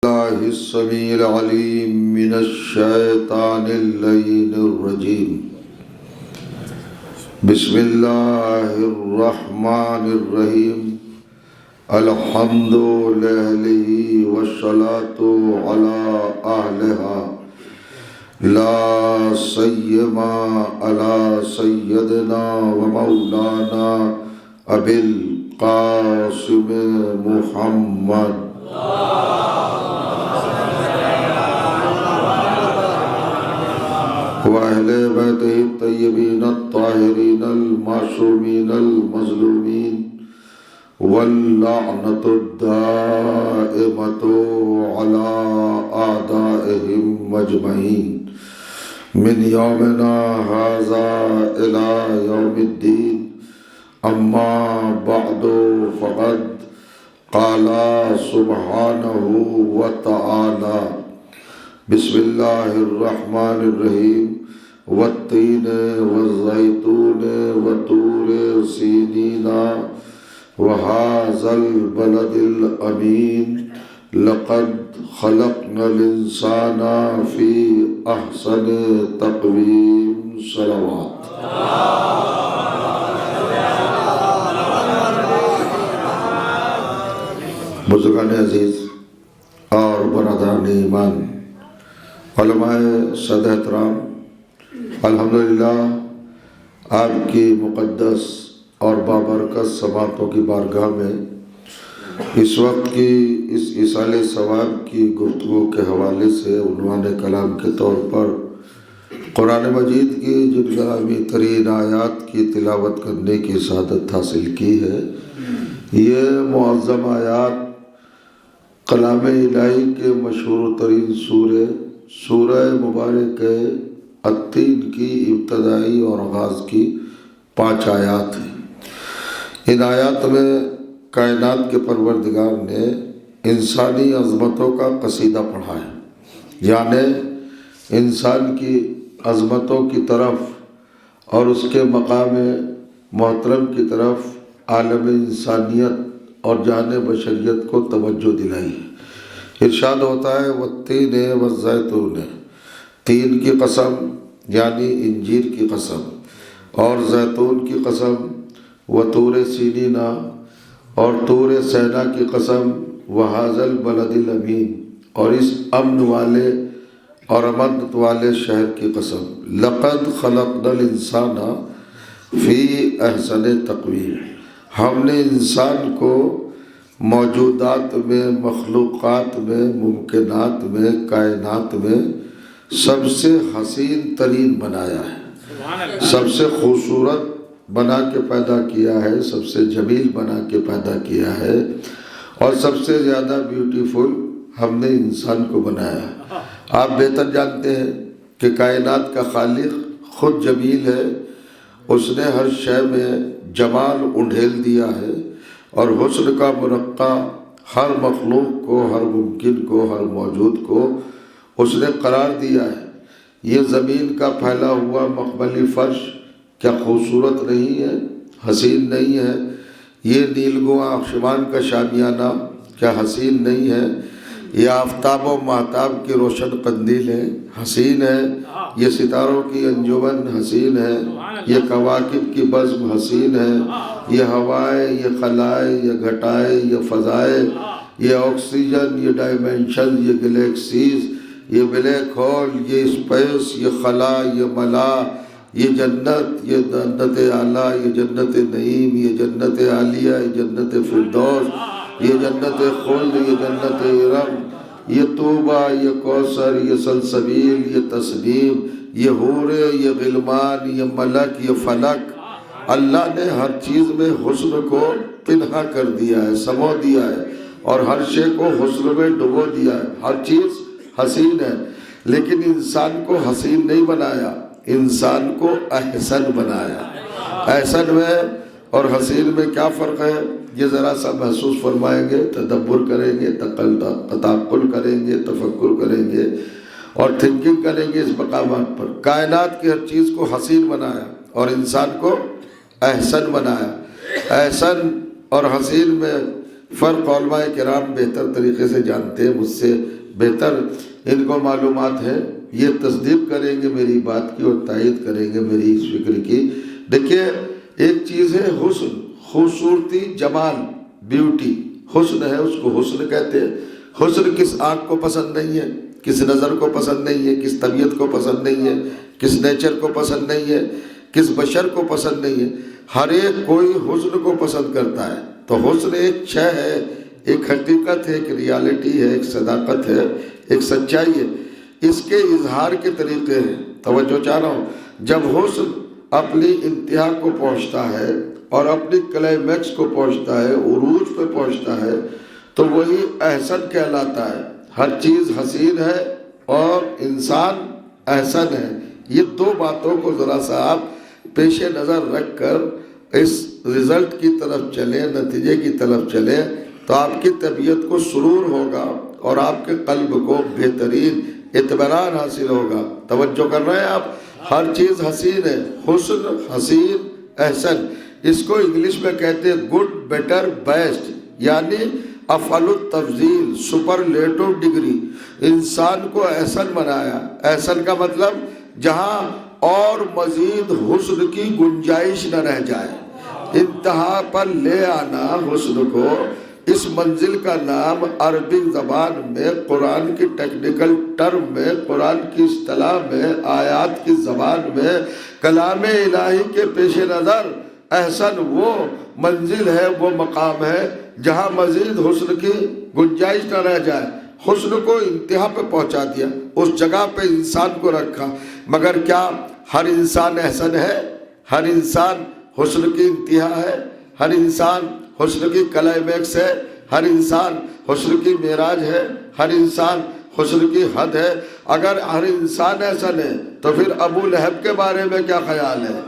الله السميع العليم من الشيطان اللعين الرجيم. بسم الله الرحمن الرحيم. الحمد لله والصلاة على أهلها لا سيما على سيدنا ومولانا أبي القاسم محمد وأهل بيته الطيبين الطاهرين المعصومين المظلومين واللعنة الدائمة على أعدائهم أجمعين من يومنا هذا إلى يوم الدين. أما بعد فقد قال سبحانه وتعالى بسم الله الرحمن الرحيم والتين والزيتون وطور سينين وهذا البلد الأمين لقد خلقنا الإنسان في أحسن تقويم. صلوات. بزرگان عزیز اور برادران ایمان، علماء صد احترام، الحمدللہ آپ کی مقدس اور بابرکت سماعتوں کی بارگاہ میں اس وقت کی اس ایصال ثواب کی گفتگو کے حوالے سے عنوان کلام کے طور پر قرآن مجید کی جن کلامی ترین آیات کی تلاوت کرنے کی سعادت حاصل کی ہے. یہ معظم آیات کلام الہی کے مشہور ترین سورہ مبارک التین کی ابتدائی اور آغاز کی 5 آیات ہیں. ان آیات میں کائنات کے پروردگار نے انسانی عظمتوں کا قصیدہ پڑھا ہے، یعنی انسان کی عظمتوں کی طرف اور اس کے مقام محترم کی طرف عالم انسانیت اور جہان بشریت کو توجہ دلائی ہے. ارشاد ہوتا ہے والتین والزیتون، تین کی قسم یعنی انجیر کی قسم، اور زیتون کی قسم، وطور سینین اور طور سینا کی قسم، وہذا البلد الامین اور اس امن والے اور امن والے شہر کی قسم. لقد خلقنا الانسان فی احسن تقویم، ہم نے انسان کو موجودات میں، مخلوقات میں، ممکنات میں، کائنات میں سب سے حسین ترین بنایا ہے، سب سے خوبصورت بنا کے پیدا کیا ہے، سب سے جمیل بنا کے پیدا کیا ہے، اور سب سے زیادہ بیوٹیفل ہم نے انسان کو بنایا. آپ بہتر جانتے ہیں کہ کائنات کا خالق خود جمیل ہے، اس نے ہر شے میں جمال انڈھیل دیا ہے، اور حسن کا مرقع ہر مخلوق کو، ہر ممکن کو، ہر موجود کو اس نے قرار دیا ہے. یہ زمین کا پھیلا ہوا مخملی فرش کیا خوبصورت نہیں ہے، حسین نہیں ہے؟ یہ نیلگوں آسمان کا شامیانہ کیا حسین نہیں ہے؟ یہ آفتاب و ماہتاب کی روشن قندیلیں حسین ہے، یہ ستاروں کی انجمن حسین ہے، یہ کواکب کی بزم حسین ہے، یہ ہوائیں، یہ خلائیں، یہ گھٹائیں، یہ فضائیں، یہ آکسیجن، یہ ڈائمینشن، یہ گلیکسیز، یہ بلیک ہول، یہ اسپیس، یہ خلا، یہ ملا، یہ جنت، یہ جنت اعلیٰ، یہ جنت نعیم، یہ جنت عالیہ، یہ جنت فردوس، یہ جنت خلد، یہ جنت ارم، یہ طوبہ، یہ کوثر، یہ سلسبیل، یہ تسنیم، یہ حورے، یہ غلمان، یہ ملک، یہ فلک. اللہ نے ہر چیز میں حسن کو پنہا کر دیا ہے، سمو دیا ہے، اور ہر شے کو حسن میں ڈبو دیا ہے. ہر چیز حسین ہے، لیکن انسان کو حسین نہیں بنایا، انسان کو احسن بنایا. احسن میں اور حسین میں کیا فرق ہے؟ یہ ذرا سا محسوس فرمائیں گے، تدبر کریں گے، تعقل کریں گے، تفکر کریں گے اور تھنکنگ کریں گے اس مقامات پر. کائنات کی ہر چیز کو حسین بنایا اور انسان کو احسن بنایا. احسن اور حسین میں فرق علماء کرام بہتر طریقے سے جانتے ہیں، مجھ سے بہتر ان کو معلومات ہے، یہ تصدیق کریں گے میری بات کی اور تائید کریں گے میری اس فکر کی۔ دیکھیے ایک چیز ہے حسن، خوبصورتی، جمال، بیوٹی، حسن ہے، اس کو حسن کہتے ہیں۔ حسن کس آنکھ کو پسند نہیں ہے، کس نظر کو پسند نہیں ہے، کس طبیعت کو پسند نہیں ہے، کس نیچر کو پسند نہیں ہے، کس بشر کو پسند نہیں ہے، ہر ایک کوئی حسن کو پسند کرتا ہے۔ تو حسن ایک شے ہے، ایک حقیقت ہے، ایک ریالٹی ہے، ایک صداقت ہے، ایک سچائی ہے۔ اس کے اظہار کے طریقے ہیں، توجہ چاہ رہا ہوں۔ جب حسن اپنی انتہا کو پہنچتا ہے اور اپنی کلائمیکس کو پہنچتا ہے، عروج پہ پہنچتا ہے، تو وہی احسن کہلاتا ہے۔ ہر چیز حسین ہے اور انسان احسن ہے۔ یہ دو باتوں کو ذرا سا آپ پیش نظر رکھ کر اس رزلٹ کی طرف چلیں، نتیجے کی طرف چلیں، تو آپ کی طبیعت کو سرور ہوگا اور آپ کے قلب کو بہترین اطمینان حاصل ہوگا۔ توجہ کر رہے ہیں آپ؟ ہر چیز حسین ہے، حسن، حسین، احسن۔ اس کو انگلش میں کہتے ہیں گڈ، بیٹر، بیسٹ، یعنی افعل التفضیل، سپرلیٹو ڈگری۔ انسان کو احسن بنایا۔ احسن کا مطلب جہاں اور مزید حسن کی گنجائش نہ رہ جائے، انتہا پر لے آنا حسن کو۔ اس منزل کا نام عربی زبان میں، قرآن کی ٹیکنیکل ٹرم میں، قرآن کی اصطلاح میں، آیات کی زبان میں، کلام الہی کے پیش نظر احسن وہ منزل ہے، وہ مقام ہے جہاں مزید حسن کی گنجائش نہ رہ جائے۔ حسن کو انتہا پہ پہنچا دیا، اس جگہ پہ انسان کو رکھا۔ مگر کیا ہر انسان احسن ہے؟ ہر انسان حسن کی انتہا ہے؟ ہر انسان حسن کی کلائمیکس ہے؟ ہر انسان حسن کی معراج ہے؟ ہر انسان حسن کی حد ہے؟ اگر ہر انسان احسن ہے تو پھر ابو لہب کے بارے میں کیا خیال ہے؟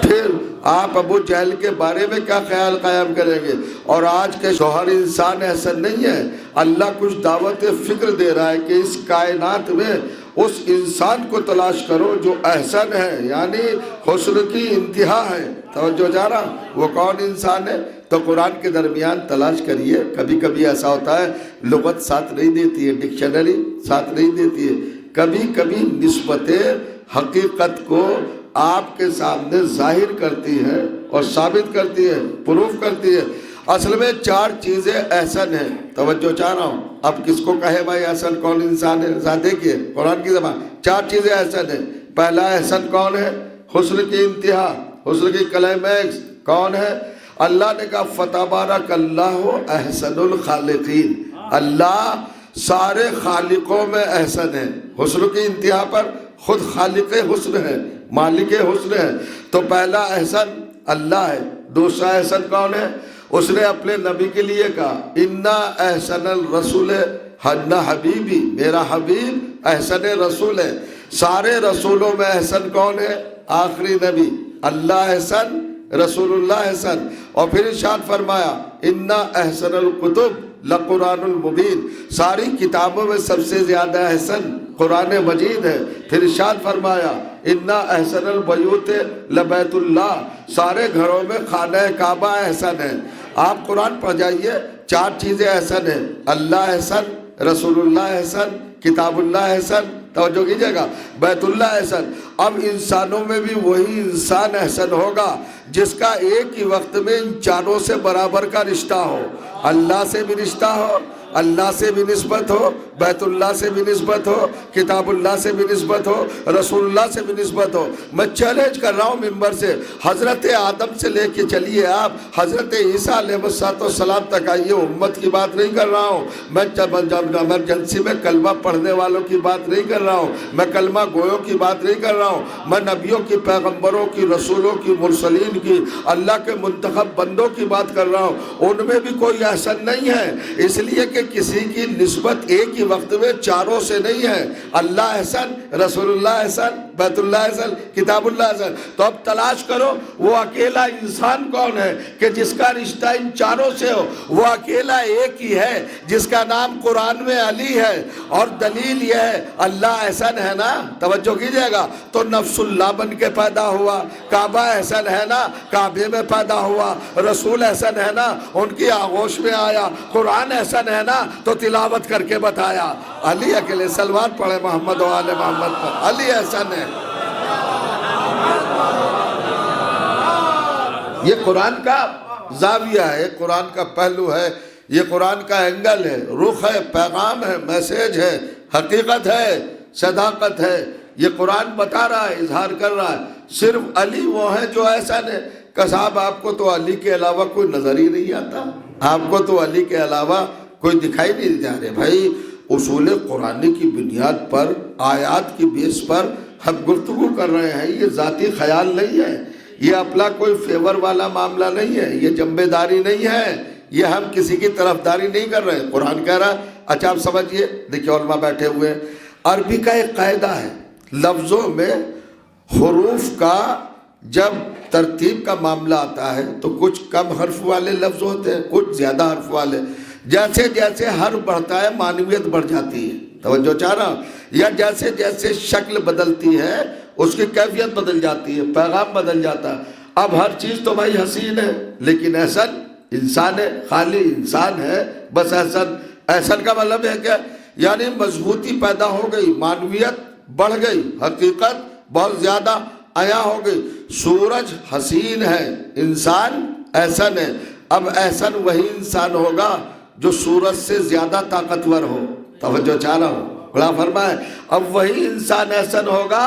پھر آپ ابو جہل کے بارے میں کیا خیال قائم کریں گے؟ اور آج کے شوہر انسان احسن نہیں ہے۔ اللہ کچھ دعوت فکر دے رہا ہے کہ اس کائنات میں اس انسان کو تلاش کرو جو احسن ہے، یعنی حسن کی انتہا ہے۔ توجہ جا رہا؟ وہ کون انسان ہے؟ تو قرآن کے درمیان تلاش کریے۔ کبھی کبھی ایسا ہوتا ہے لغت ساتھ نہیں دیتی ہے، ڈکشنری ساتھ نہیں دیتی ہے، کبھی کبھی نسبت حقیقت کو آپ کے سامنے ظاہر کرتی ہے اور ثابت کرتی ہے، پروف کرتی ہے۔ اصل میں چار چیزیں احسن ہیں۔ توجہ چاہ رہا ہوں۔ اب کس کو کہے بھائی احسن کون انسان ہے؟ ذرا دیکھیے قرآن کی زبان، چار چیزیں احسن ہیں۔ پہلا احسن کون ہے؟ حسن کی انتہا، حسن کی کلائمیکس کون ہے؟ اللہ نے کہا فتبارک اللہ احسن الخالقین۔ اللہ سارے خالقوں میں احسن ہے۔ حسن کی انتہا پر خود خالق حسن ہے، مالک حسن ہے۔ تو پہلا احسن اللہ ہے۔ دوسرا احسن کون ہے؟ اس نے اپنے نبی کے لیے کہا انا احسن الرسول حنا حبیبی، میرا حبیب احسن رسول ہے۔ سارے رسولوں میں احسن کون ہے؟ آخری نبی۔ اللہ احسن، رسول اللہ احسن۔ اور پھر ارشاد فرمایا انا احسن الکتب لقرآن المبین، ساری کتابوں میں سب سے زیادہ احسن قرآن مجید ہے۔ پھر ارشاد فرمایا انا احسن البیوت لبیت اللہ، سارے گھروں میں خانہ کعبہ احسن ہے۔ آپ قرآن پڑھ جائیے، چار چیزیں احسن ہیں، اللہ احسن، رسول اللہ احسن، کتاب اللہ احسن، توجہ کیجیے گا، بیت اللہ احسن۔ اب انسانوں میں بھی وہی انسان احسن ہوگا جس کا ایک ہی وقت میں ان چاروں سے برابر کا رشتہ ہو۔ اللہ سے بھی رشتہ ہو، اللہ سے بھی نسبت ہو، بیت اللہ سے بھی نسبت ہو، کتاب اللہ سے بھی نسبت ہو، رسول اللہ سے بھی نسبت ہو۔ میں چیلنج کر رہا ہوں ممبر سے، حضرت آدم سے لے کے چلیے آپ حضرت عیسیٰ علیہ السلام تک آئیے۔ امت کی بات نہیں کر رہا ہوں میں، ایمرجنسی میں کلمہ پڑھنے والوں کی بات نہیں کر رہا ہوں میں، کلمہ گویوں کی بات نہیں کر رہا ہوں میں، نبیوں کی، پیغمبروں کی، رسولوں کی، مرسلین کی، اللہ کے منتخب بندوں کی بات کر رہا ہوں۔ ان میں بھی کوئی احسن نہیں ہے، اس لیے کہ کسی کی نسبت ایک ہی وقت میں چاروں سے نہیں ہے، اللہ احسن، رسول اللہ احسن، بیت اللہ احسن، کتاب اللہ احسن۔ تو اب تلاش کرو وہ اکیلا انسان کون ہے کہ جس کا رشتہ ان چاروں سے ہو۔ وہ اکیلا ایک ہی ہے جس کا نام قرآن میں علی ہے، اور دلیل یہ ہے اللہ احسن ہے نا، توجہ کیجئے گا، تو نفس اللہ بن کے پیدا ہوا، کعبہ احسن ہے نا، کعبے میں پیدا ہوا، رسول احسن ہے نا، ان کی آغوش میں آیا، قرآن احسن ہے نا تو تلاوت کر کے بتایا۔ علی اکیلے، سلوات پڑھے محمد و آل محمد پر، علی احسن ہے۔ یہ قرآن کا زاویہ ہے، قرآن کا پہلو ہے، یہ قرآن کا اینگل ہے، رخ ہے، پیغام ہے، میسیج ہے، حقیقت ہے، صداقت ہے۔ یہ قرآن بتا رہا ہے، اظہار کر رہا ہے۔ صرف علی وہ ہیں جو ایسا ہے کہ صاحب آپ کو تو علی کے علاوہ کوئی نظر ہی نہیں آتا، آپ کو تو علی کے علاوہ کوئی دکھائی نہیں دے رہے۔ بھائی اصول قرآن کی بنیاد پر، آیات کی بیس پر ہم گفتگو کر رہے ہیں، یہ ذاتی خیال نہیں ہے، یہ اپنا کوئی فیور والا معاملہ نہیں ہے، یہ جنبے داری نہیں ہے، یہ ہم کسی کی طرفداری نہیں کر رہے۔ قرآن کہہ رہا ہے، اچھا آپ سمجھئے، دیکھیں علماء بیٹھے ہوئے ہیں، عربی کا ایک قاعدہ ہے، لفظوں میں حروف کا جب ترتیب کا معاملہ آتا ہے تو کچھ کم حرف والے لفظ ہوتے ہیں، کچھ زیادہ حرف والے۔ جیسے جیسے حرف بڑھتا ہے معنویت بڑھ جاتی ہے، توجہ چاہ رہا ہوں، یا جیسے جیسے شکل بدلتی ہے اس کی کیفیت بدل جاتی ہے، پیغام بدل جاتا ہے۔ اب ہر چیز تو بھائی حسین ہے لیکن احسن انسان ہے، خالی انسان ہے بس احسن۔ احسن کا مطلب ہے کہ یعنی مضبوطی پیدا ہو گئی، معنویت بڑھ گئی، حقیقت بہت زیادہ عیاں ہو گئی۔ سورج حسین ہے، انسان احسن ہے۔ اب احسن وہی انسان ہوگا جو سورج سے زیادہ طاقتور ہو، توجہ چاہ رہا ہوں، بڑا فرمائے۔ اب وہی انسان احسن ہوگا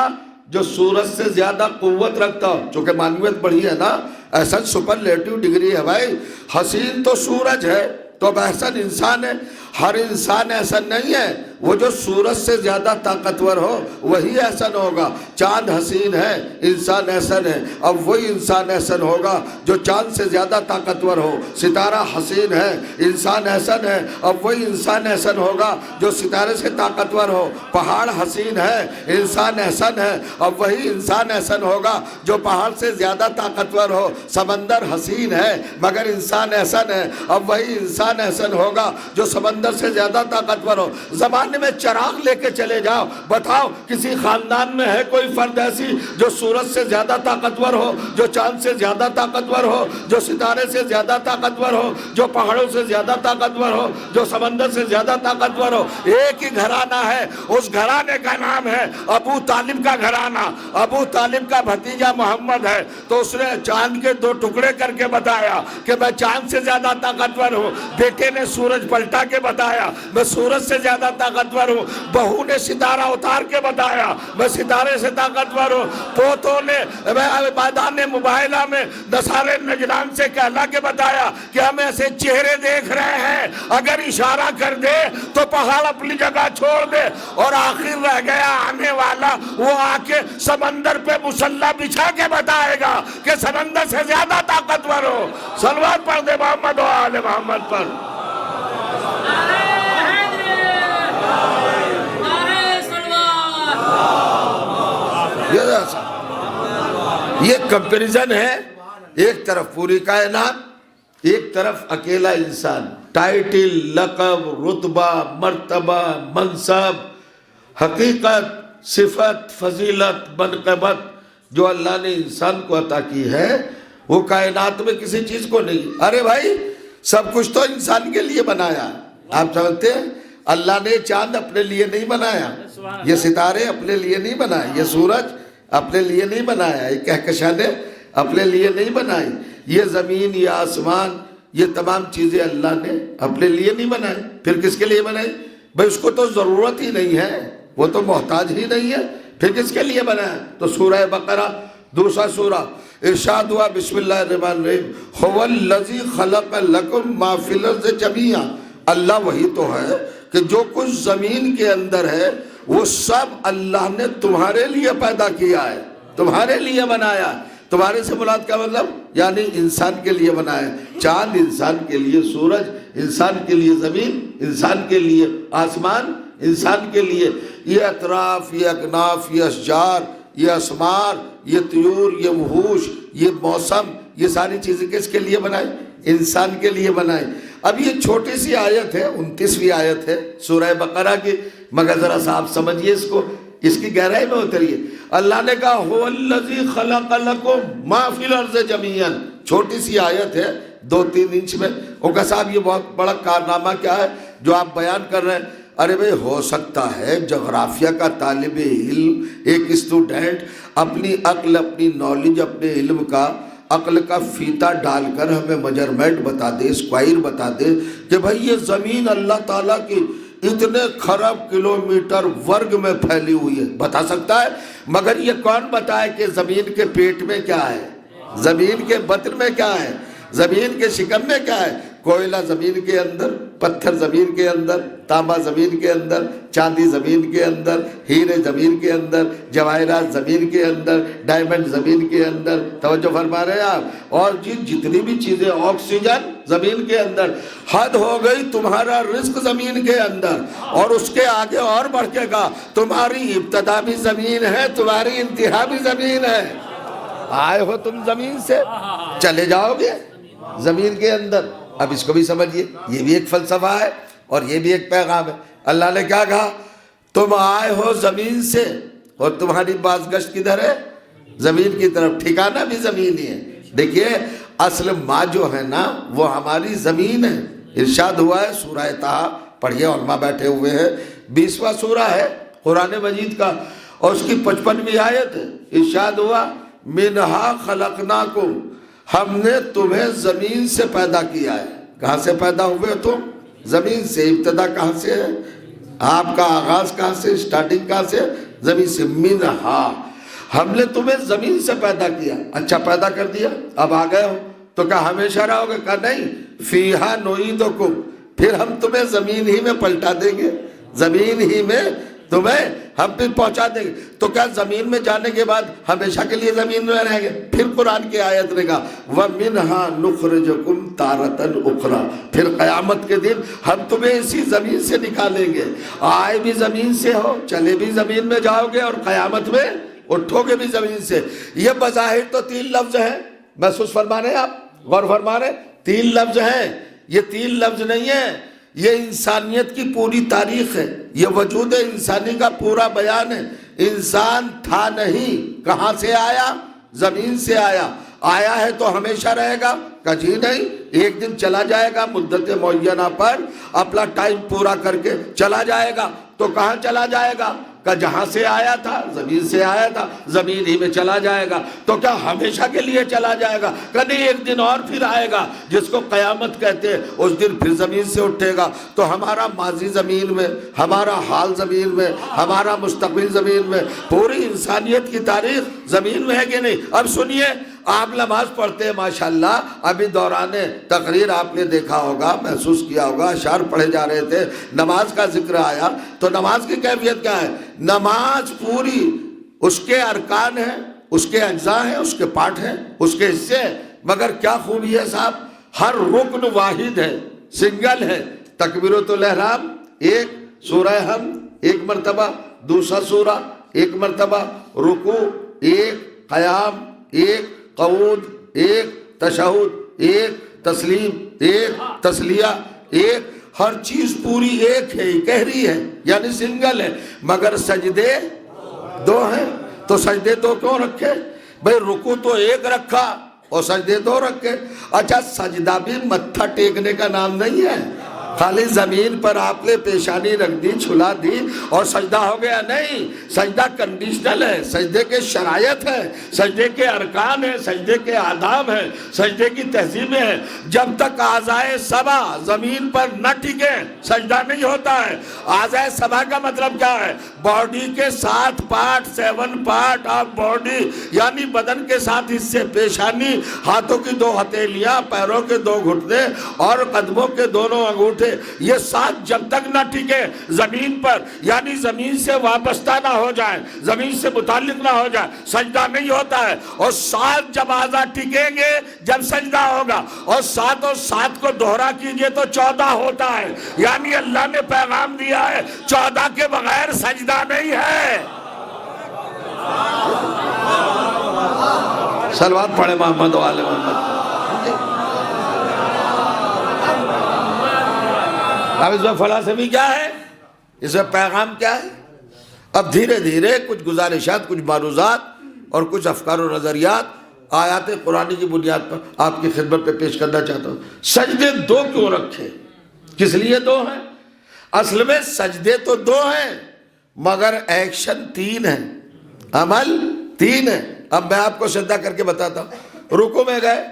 جو سورج سے زیادہ قوت رکھتا ہو، چونکہ معنویت بڑھی ہے نا، احسن سپرلیٹیو ڈگری ہے بھائی۔ حسین تو سورج ہے تو اب احسن انسان ہے۔ ہر انسان احسن نہیں ہے، وہ جو سورج سے زیادہ طاقتور ہو وہی احسن ہوگا۔ چاند حسین ہے، انسان احسن ہے، اب وہی انسان احسن ہوگا جو چاند سے زیادہ طاقتور ہو۔ ستارہ حسین ہے، انسان احسن ہے، اب وہی انسان احسن ہوگا جو ستارے سے طاقتور ہو۔ پہاڑ حسین ہے، انسان احسن ہے، اب وہی انسان احسن ہوگا جو پہاڑ سے زیادہ طاقتور ہو۔ سمندر حسین ہے مگر انسان احسن ہے، اب وہی انسان احسن ہوگا جو سمندر سے زیادہ طاقتور ہو۔ زمانے میں چراغ لے کے چلے جاؤ، بتاؤ کسی خاندان میں ہے کوئی فرد ایسی جو سورج سے زیادہ طاقتور ہو، جو چاند سے زیادہ طاقتور ہو، جو ستارے سے زیادہ طاقتور ہو، جو پہاڑوں سے زیادہ طاقتور ہو، جو سمندر سے زیادہ طاقتور ہو؟ ایک ہی گھرانہ ہے، اس گھرانے کا نام ہے ابو طالب کا گھرانہ۔ ابو طالب کا بھتیجا محمد ہے، تو اس نے چاند کے 2 ٹکڑے کر کے بتایا کہ میں چاند سے زیادہ طاقتور ہوں۔ بیٹے نے سورج پلٹا کے بتایا میں سورج سے زیادہ طاقتور ہوں۔ بہو نے ستارہ اتار کے بتایا میں ستارے سے طاقتور ہوں۔ پوتوں نے میدان مباہلہ میں نصارے نجران سے کہلا کے بتایا کہ ہم ایسے چہرے دیکھ رہے ہیں اگر اشارہ کر دے تو پہاڑ اپنی جگہ چھوڑ دے، اور آخر رہ گیا آنے والا، وہ آ کے سمندر پہ مسلح بچھا کے بتائے گا کہ سمندر سے زیادہ طاقتور ہو۔ صلوات پڑھ دے محمد و آل محمد پر۔ یہ کمپیریزن ہے، ایک طرف پوری کائنات، ایک طرف اکیلا انسان۔ ٹائٹل، لقب، رتبہ، مرتبہ، منصب، حقیقت، صفت، فضیلت، منقبت جو اللہ نے انسان کو عطا کی ہے وہ کائنات میں کسی چیز کو نہیں۔ ارے بھائی سب کچھ تو انسان کے لیے بنایا، آپ سمجھتے ہیں؟ اللہ نے چاند اپنے لیے نہیں بنایا، یہ ستارے اپنے لیے نہیں بنائے، یہ سورج اپنے لیے نہیں بنایا، یہ کہکشانیں اپنے لیے نہیں بنائی، یہ زمین، یہ آسمان، یہ تمام چیزیں اللہ نے اپنے لیے نہیں بنائی، پھر کس کے لیے بنائی؟ بھئی اس کو تو ضرورت ہی نہیں ہے، وہ تو محتاج ہی نہیں ہے، پھر کس کے لیے بنایا؟ تو سورہ بقرہ دوسرا سورہ ارشاد ہوا بسم اللہ الرحمن الرحیم هو الذی خلق لکم ما فی الارض جمیعا۔ اللہ وہی تو ہے کہ جو کچھ زمین کے اندر ہے وہ سب اللہ نے تمہارے لیے پیدا کیا ہے، تمہارے لیے بنایا۔ تمہارے سے مراد کا مطلب یعنی انسان کے لیے بنایا۔ چاند انسان کے لیے، سورج انسان کے لیے، زمین انسان کے لیے، آسمان انسان کے لیے، یہ اطراف، یہ اکناف، یہ اشجار، یہ اسمار، یہ طیور، یہ وحوش، یہ موسم، یہ ساری چیزیں کس کے لیے بنائی؟ انسان کے لیے بنائی۔ اب یہ چھوٹی سی آیت ہے، 29ویں آیت ہے سورہ بقرہ کی، مگر ذرا سا آپ سمجھیے اس کو، اس کی گہرائی میں اتریے۔ اللہ نے کہا هو الذی خلق لکم ما فی الارض جمیعا، چھوٹی سی آیت ہے 2-3 انچ میں۔ وہ کہا صاحب یہ بہت بڑا کارنامہ کیا ہے جو آپ بیان کر رہے ہیں؟ ارے بھئی ہو سکتا ہے جغرافیہ کا طالب علم، ایک اسٹوڈنٹ اپنی عقل، اپنی نالج، اپنے علم کا، عقل کا فیتہ ڈال کر ہمیں میجرمنٹ بتا دے، اسکوائر بتا دے کہ بھئی یہ زمین اللہ تعالیٰ کی اتنے خرب کلومیٹر ورگ میں پھیلی ہوئی ہے، بتا سکتا ہے۔ مگر یہ کون بتائے کہ زمین کے پیٹ میں کیا ہے، زمین کے بطن میں کیا ہے، زمین کے شکم میں کیا ہے؟ کوئلہ زمین کے اندر، پتھر زمین کے اندر، تانبا زمین کے اندر، چاندی زمین کے اندر، ہیرے زمین کے اندر، جواہرات زمین کے اندر، ڈائمنڈ زمین کے اندر، توجہ فرما رہے ہیں آپ؟ اور جتنی بھی چیزیں، آکسیجن زمین کے اندر، حد ہو گئی تمہارا رزق زمین کے اندر، اور اس کے آگے اور بڑھے گا، تمہاری ابتدا بھی زمین ہے، تمہاری انتہا بھی زمین ہے۔ آئے ہو تم زمین سے، چلے جاؤ گے زمین کے اندر۔ اب اس کو بھی سمجھیے، یہ بھی ایک فلسفہ ہے اور یہ بھی ایک پیغام ہے۔ اللہ نے کیا کہا؟ تم آئے ہو زمین سے اور تمہاری بازگشت کدھر ہے؟ زمین کی طرف، ٹھکانہ بھی زمین ہی ہے۔ دیکھیے اصل ماں جو ہے نا وہ ہماری زمین ہے۔ ارشاد ہوا ہے سورہ طٰہٰ، پڑھیے، علماء بیٹھے ہوئے ہیں، 20واں سورہ ہے قرآن مجید کا، اور اس کی 55ویں آیت ہے۔ ارشاد ہوا منہا خلقناکم، ہم نے تمہیں زمین سے پیدا کیا ہے۔ کہاں سے پیدا ہوئے تم؟ زمین سے۔ ابتدا کہاں سے ہے؟ آپ کا آغاز کہاں سے، اسٹارٹنگ کہاں سے؟ زمین سے۔ منہا، ہم نے تمہیں زمین سے پیدا کیا۔ اچھا پیدا کر دیا، اب آ گئے ہو تو کیا ہمیشہ رہو گے؟ کہا نہیں، فیہا نعیدکم، پھر ہم تمہیں زمین ہی میں پلٹا دیں گے، زمین ہی میں تمہیں ہم پھر پہنچا دیں گے۔ تو کیا زمین میں جانے کے بعد ہمیشہ کے لیے زمین میں رہیں گے؟ پھر قرآن کی آیت نے کہا وَمِنْهَا نُخْرِجُكُمْ تَارَةً أُخْرَى، پھر قیامت کے دن ہم تمہیں اسی زمین سے نکالیں گے۔ آئے بھی زمین سے ہو، چلے بھی زمین میں جاؤ گے، اور قیامت میں اٹھو گے بھی زمین سے۔ یہ بظاہر تو 3 لفظ ہیں، محسوس فرما رہے ہیں آپ، غور فرما رہے ہیں؟ 3 لفظ ہیں، یہ 3 لفظ نہیں ہیں، یہ انسانیت کی پوری تاریخ ہے، یہ وجود انسانی کا پورا بیان ہے۔ انسان تھا نہیں، کہاں سے آیا؟ زمین سے آیا۔ آیا ہے تو ہمیشہ رہے گا؟ کہ جی نہیں، ایک دن چلا جائے گا، مدت معینہ پر اپنا ٹائم پورا کر کے چلا جائے گا۔ تو کہاں چلا جائے گا؟ کہ جہاں سے آیا تھا، زمین سے آیا تھا، زمین ہی میں چلا جائے گا۔ تو کیا ہمیشہ کے لیے چلا جائے گا؟ کہ نہیں، ایک دن اور پھر آئے گا جس کو قیامت کہتے ہیں، اس دن پھر زمین سے اٹھے گا۔ تو ہمارا ماضی زمین میں، ہمارا حال زمین میں، ہمارا مستقبل زمین میں، پوری انسانیت کی تاریخ زمین میں ہے کہ نہیں؟ اب سنیے، آپ نماز پڑھتے ہیں ماشاءاللہ، ابھی دوران تقریر آپ نے دیکھا ہوگا، محسوس کیا ہوگا، اشعار پڑھے جا رہے تھے، نماز کا ذکر آیا، تو نماز کی کیفیت کیا ہے؟ نماز پوری اس کے ارکان ہیں، اس کے اجزاء ہیں، اس کے پارٹ ہیں، اس کے حصے ہیں، مگر کیا خوبی ہے صاحب؟ ہر رکن واحد ہے، سنگل ہے۔ تکبیرۃ الاحرام ایک، سورہ حمد ایک مرتبہ، دوسرا سورہ ایک مرتبہ، رکوع ایک، قیام ایک، قعود ایک، تشہد ایک، تسلیم ایک، تسلیہ ایک، ہر چیز پوری ایک ہے، کہہ رہی ہے، یعنی سنگل ہے، مگر سجدے 2 ہیں۔ تو سجدے 2 کیوں رکھے بھئی؟ رکوع تو ایک رکھا اور سجدے 2 رکھے۔ اچھا سجدہ بھی متھا ٹیکنے کا نام نہیں ہے، خالی زمین پر آپ نے پیشانی رکھ دی، چھلا دی اور سجدہ ہو گیا؟ نہیں، سجدہ کنڈیشنل ہے، سجدے کے شرائط ہے، سجدے کے ارکان ہیں، سجدے کے آداب ہیں، سجدے کی تہذیبیں ہیں۔ جب تک اعضائے سبع زمین پر نہ ٹکے سجدہ نہیں ہوتا ہے۔ اعضائے سبع کا مطلب کیا ہے؟ باڈی کے 7 پارٹ، 7 پارٹ آف باڈی، یعنی بدن کے 7 حصے، پیشانی، ہاتھوں کی 2 ہتھیلیاں، پیروں کے 2 گھٹنے اور قدموں کے دونوں انگوٹھے، سے یہ ساتھ جب تک نہ ٹکے زمین پر، یعنی زمین سے وابستہ نہ ہو جائے، زمین سے متعلق نہ ہو جائے، سجدہ نہیں ہوتا ہے۔ اور ساتھ جب اعضاء ٹکیں گے جب سجدہ ہوگا، اور سات کو دوہرا کیجئے تو 14 ہوتا ہے، یعنی اللہ نے پیغام دیا ہے 14 کے بغیر سجدہ نہیں ہے۔ صلوات پڑھے محمد و آل محمد۔ اب اس میں فلسفی کیا ہے، اس میں پیغام کیا ہے؟ اب دھیرے دھیرے کچھ گزارشات، کچھ معروضات اور کچھ افکار و نظریات آیات قرآنی کی بنیاد پر آپ کی خدمت پہ پیش کرنا چاہتا ہوں۔ سجدے 2 کیوں رکھے؟ کس لیے 2 ہیں؟ اصل میں سجدے تو 2 ہیں مگر ایکشن 3 ہے، عمل 3 ہے۔ اب میں آپ کو سجدہ کر کے بتاتا ہوں۔ رکوع میں گئے،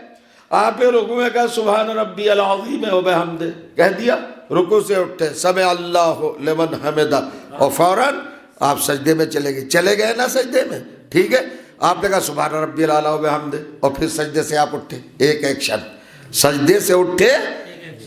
آپ نے رکوع میں کہا سبحان ربی العظیم و بحمدہ کہہ دیا، رکوع سے اٹھے سمع اللہ لمن حمدہ، اور فوراً آپ سجدے میں چلے گئے نا سجدے میں، ٹھیک ہے؟ آپ نے کہا سبحان ربی العلیٰ و بحمدہ، اور پھر سجدے سے آپ اٹھے، ایک ایکشن۔ سجدے سے اٹھے،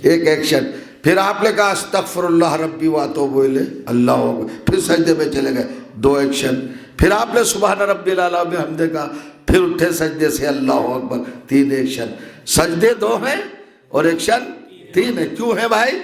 ایک ایکشن۔ پھر آپ نے کہا استغفر اللہ ربی واتوب الیہ، اللہ اکبر، پھر سجدے میں چلے گئے، 2 ایکشن۔ پھر آپ نے سبحان ربی العلیٰ و بحمدہ کہا، پھر اٹھے سجدے سے، اللہ اکبر، 3 ایکشن۔ سجدے 2 ہیں اور ایکشن 3 ہے۔ کیوں ہے بھائی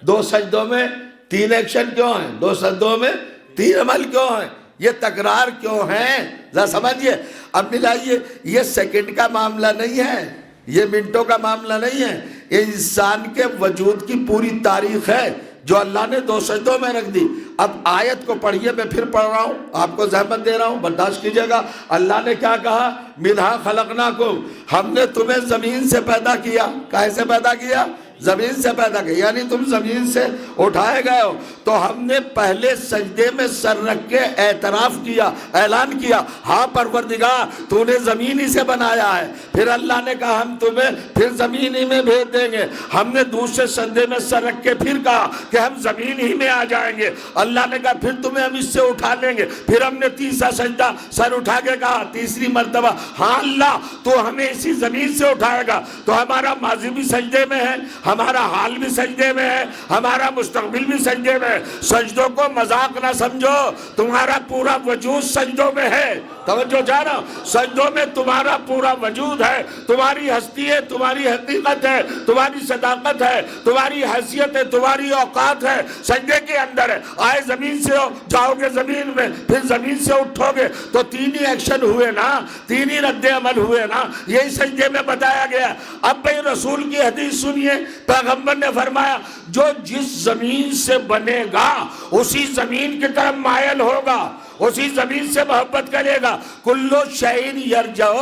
2 سجدوں میں 3 ایکشن کیوں ہیں؟ 2 سجدوں میں 3 عمل کیوں ہیں؟ یہ تکرار کیوں ہیں؟ ذرا سمجھئے۔ اب ملائیے، یہ سیکنڈ کا معاملہ نہیں ہے، یہ منٹوں کا معاملہ نہیں ہے، یہ انسان کے وجود کی پوری تاریخ ہے جو اللہ نے 2 سجدوں میں رکھ دی۔ اب آیت کو پڑھیے، میں پھر پڑھ رہا ہوں، آپ کو زحمت دے رہا ہوں، برداشت کیجئے گا۔ اللہ نے کیا کہا؟ منہا خلقناکم، ہم نے تمہیں زمین سے پیدا کیا۔ کیسے پیدا کیا؟ زمین سے پیدا کیا، یعنی تم زمین سے اٹھائے گئے ہو۔ تو ہم نے پہلے سجدے میں سر رکھ کے اعتراف کیا، اعلان کیا، ہاں پروردگار تو نے زمین ہی سے بنایا ہے۔ پھر اللہ نے کہا ہم تمہیں پھر زمین ہی میں بھیج دیں گے۔ ہم نے دوسرے سجدے میں سر رکھ کے پھر کہا کہ ہم زمین ہی میں آ جائیں گے۔ اللہ نے کہا پھر تمہیں ہم اس سے اٹھا لیں گے۔ پھر ہم نے تیسرا سجدہ سر اٹھا کے کہا، تیسری مرتبہ ہاں اللہ تو ہمیں اسی زمین سے اٹھائے گا۔ تو ہمارا ماضی بھی سجدے میں ہے، ہمارا حال بھی سجدے میں ہے، ہمارا مستقبل بھی سجدے میں ہے۔ سجدوں کو مذاق نہ سمجھو، تمہارا پورا وجود سجدوں میں ہے۔ توجہ جانا، سجدوں میں تمہارا پورا وجود ہے، تمہاری ہستی ہے، تمہاری حقیقت ہے، تمہاری صداقت ہے، تمہاری حیثیت ہے، تمہاری اوقات ہے، سجدے کے اندر ہے۔ آئے زمین سے جاؤ گے زمین میں، پھر زمین سے اٹھو گے تو 3 ہی ایکشن ہوئے نا، 3 ہی رد عمل ہوئے نا، یہی سجدے میں بتایا گیا۔ اب بھئی رسول کی حدیث سنیے، پیغمبر نے فرمایا جو جس زمین سے بنے گا اسی زمین کی طرف مائل ہوگا، اسی زمین سے محبت کرے گا۔ کلو شیء یرجع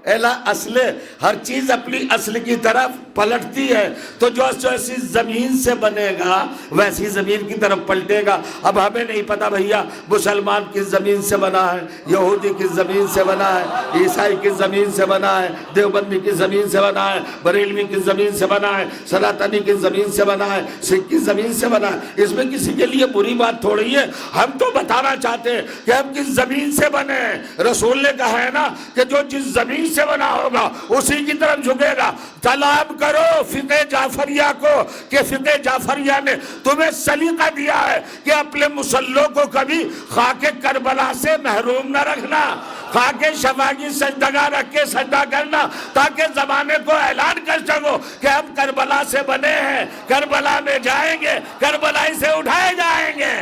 الی اصل، ہر چیز اپنی اصل کی طرف پلٹتی ہے۔ تو جو ایسی زمین سے بنے گا ویسی زمین کی طرف پلٹے گا۔ اب ہمیں نہیں پتا بھیا مسلمان کس زمین سے بنا ہے، یہودی کس زمین سے بنا ہے، عیسائی کس زمین سے بنا ہے، دیوبندی کس زمین سے بنا ہے، بریلوی کس زمین سے بنا ہے، سناتنی کس زمین سے بنا ہے، سکھ کس زمین سے بنا ہے۔ اس میں کسی کے لیے بری بات تھوڑی ہے، ہم تو بتانا چاہتے ہیں کہ ہم کس زمین سے بنے ہیں۔ رسول نے کہا ہے نا کہ جو جس زمین سے بنا ہوگا اسی کی طرف جھکے گا۔ طلب کرو فقہ جعفریہ کو کہ فقہ جعفریہ نے تمہیں سلیقہ دیا ہے کہ اپنے مسلوں کو کبھی خاک کربلا سے محروم نہ رکھنا، خاک شفا کی سجدگاہ رکھ کے سجدہ کرنا، تاکہ زمانے کو اعلان کر سکو کہ ہم کربلا سے بنے ہیں، کربلا میں جائیں گے، کربلا سے اٹھائے جائیں گے۔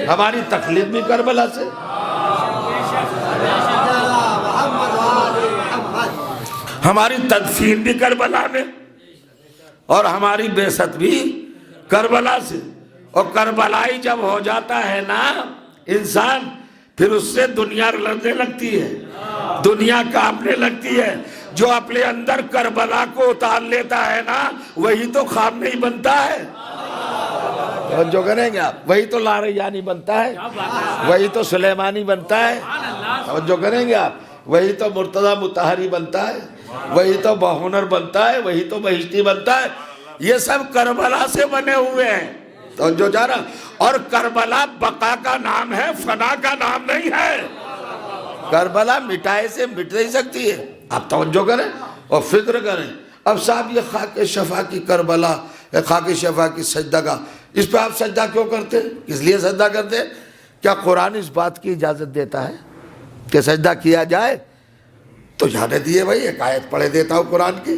ہماری تخلیق بھی کربلا سے، ہماری تدفین بھی کربلا میں، اور ہماری بعثت بھی کربلا سے۔ اور کربلائی جب ہو جاتا ہے نا انسان، پھر اس سے دنیا لڑنے لگتی ہے، دنیا کانپنے لگتی ہے۔ جو اپنے اندر کربلا کو اتار لیتا ہے نا وہی تو خواب نہیں بنتا ہے۔ جو کریں گے آپ، وہی تو لاریانی بنتا ہے، وہی تو سلیمانی بنتا ہے، اور جو کریں گے آپ وہی تو مرتضی مطہری بنتا ہے، وہی تو باہنر بنتا ہے، وہی تو بہشتی بنتا ہے۔ یہ سب کربلا سے بنے ہوئے ہیں۔ تو جو جانا، اور کربلا بقا کا نام ہے، فنا کا نام نہیں ہے۔ کربلا مٹائے سے مٹ نہیں سکتی ہے۔ آپ توجہ کریں اور فکر کریں۔ اب صاحب یہ خاک شفا کی کربلا، خاک شفا کی سجدہ گاہ، اس پہ آپ سجدہ کیوں کرتے ہیں؟ کس لیے سجدہ کرتے ہیں؟ کیا قرآن اس بات کی اجازت دیتا ہے کہ سجدہ کیا جائے؟ تو جانے دیے بھائی، ایک آیت پڑھے دیتا ہوں قرآن کی،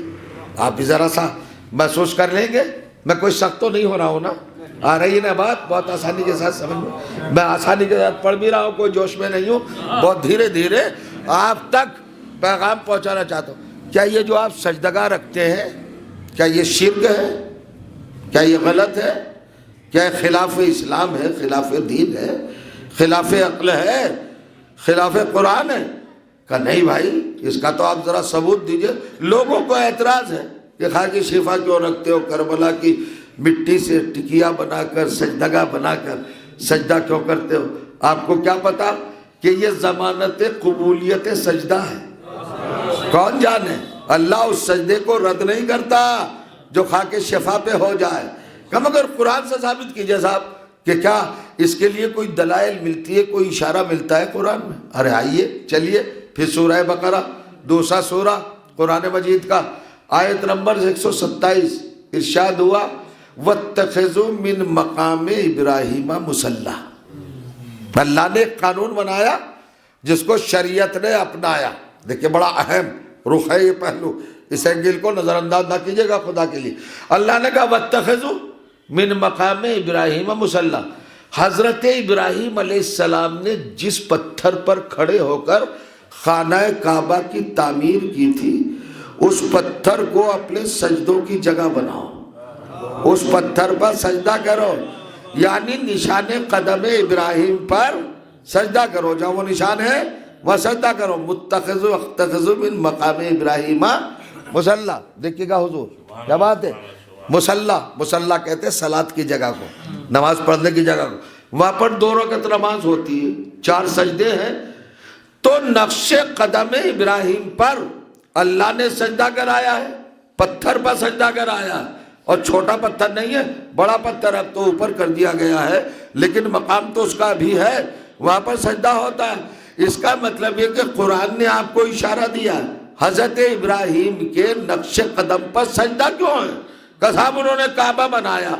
آپ بھی ذرا سا محسوس کر لیں گے۔ میں کوئی سخت تو نہیں ہو رہا ہوں نا؟ آ رہی ہے نا بات؟ بہت آسانی کے ساتھ سمجھ میں آسانی کے ساتھ پڑھ بھی رہا ہوں، کوئی جوش میں نہیں ہوں، بہت دھیرے دھیرے آپ تک پیغام پہنچانا چاہتا ہوں۔ کیا یہ جو آپ سجدگاہ رکھتے ہیں، کیا یہ شرک ہے؟ کیا یہ غلط ہے؟ کیا یہ خلاف اسلام ہے، خلاف دین ہے، خلاف عقل ہے، خلاف قرآن ہے؟ کہ نہیں بھائی، اس کا تو آپ ذرا ثبوت دیجئے۔ لوگوں کو اعتراض ہے کہ خاک شفا کیوں رکھتے ہو، کربلا کی مٹی سے ٹکیا بنا کر، سجدگاہ بنا کر سجدہ کیوں کرتے ہو؟ آپ کو کیا پتا کہ یہ ضمانت قبولیت سجدہ ہے؟ کون جانے؟ اللہ اس سجدے کو رد نہیں کرتا جو خاک شفا پہ ہو جائے۔ کم اگر قرآن سے ثابت کیجئے صاحب کہ کیا اس کے لیے کوئی دلائل ملتی ہے، کوئی اشارہ ملتا ہے قرآن میں؟ ارے آئیے چلیے پھر سورہ بقرہ، دوسرا سورہ قرآن مجید کا، آیت نمبر 127 ارشاد ہوا وَاتَّخِذُوا مِن مَقَامِ ابراہیم مُصَلَّى۔ اللہ نے ایک قانون بنایا جس کو شریعت نے اپنایا۔ دیکھیں بڑا اہم رخ ہے یہ پہلو، اس اینگل کو نظر انداز نہ کیجیے گا خدا کے لیے۔ اللہ نے کہا وَاتَّخِذُوا مِن مَقَامِ ابراہیم مُصَلَّى۔ حضرت ابراہیم علیہ السلام نے جس پتھر پر کھڑے ہو کر خانہ کعبہ کی تعمیر کی تھی، اس پتھر کو اپنے سجدوں کی جگہ بناؤ، اس پتھر پر سجدہ کرو، یعنی نشان قدم ابراہیم پر سجدہ کرو، جہاں وہ نشان ہے وہ سجدہ کرو۔ متخذوا من مقام ابراہیم مصلی۔ دیکھیے گا حضور کیا بات ہے، مصلی کہتے ہیں صلاۃ کی جگہ کو، نماز پڑھنے کی جگہ کو۔ وہاں پر 2 رکعت نماز ہوتی ہے، 4 سجدے ہیں، تو نقش قدم ابراہیم پر اللہ نے سجدہ کرایا ہے، پتھر پر سجدہ کرایا ہے، اور چھوٹا پتھر نہیں ہے، بڑا پتھر اب تو اوپر کر دیا گیا ہے، لیکن مقام تو اس کا بھی ہے، وہاں پر سجدہ ہوتا ہے۔ اس کا مطلب یہ کہ قرآن نے آپ کو اشارہ دیا ہے حضرت ابراہیم کے نقش قدم پر سجدہ کیوں ہے؟ کہ صاحب انہوں نے کعبہ بنایا،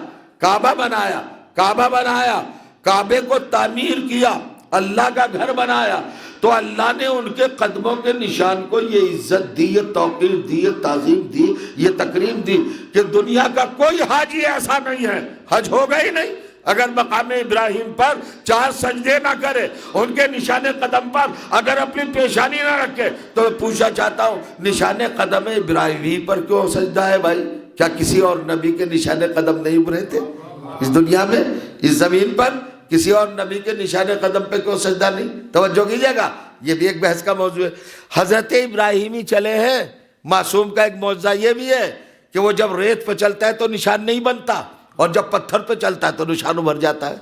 کعبے کو تعمیر کیا، اللہ کا گھر بنایا، تو اللہ نے ان کے قدموں کے نشان کو یہ عزت دی، یہ توقیر دی، یہ تعظیم دی، یہ تکریم دی کہ دنیا کا کوئی حاجی ایسا نہیں ہے، حج ہوگا ہی نہیں اگر مقام ابراہیم پر 4 سجدے نہ کرے، ان کے نشان قدم پر اگر اپنی پیشانی نہ رکھے۔ تو پوچھنا چاہتا ہوں نشان قدم ابراہیم پر کیوں سجدہ ہے بھائی؟ کیا کسی اور نبی کے نشان قدم نہیں ابھرے تھے اس دنیا میں، اس زمین پر؟ کسی اور نبی کے نشان قدم پہ کیوں سجدہ نہیں؟ توجہ کیجئے گا، یہ بھی ایک بحث کا موضوع ہے۔ حضرت ابراہیم ہی چلے ہیں، معصوم کا ایک معجزہ یہ بھی ہے کہ وہ جب ریت پہ چلتا ہے تو نشان نہیں بنتا، اور جب پتھر پہ چلتا ہے تو نشان ابھر جاتا ہے۔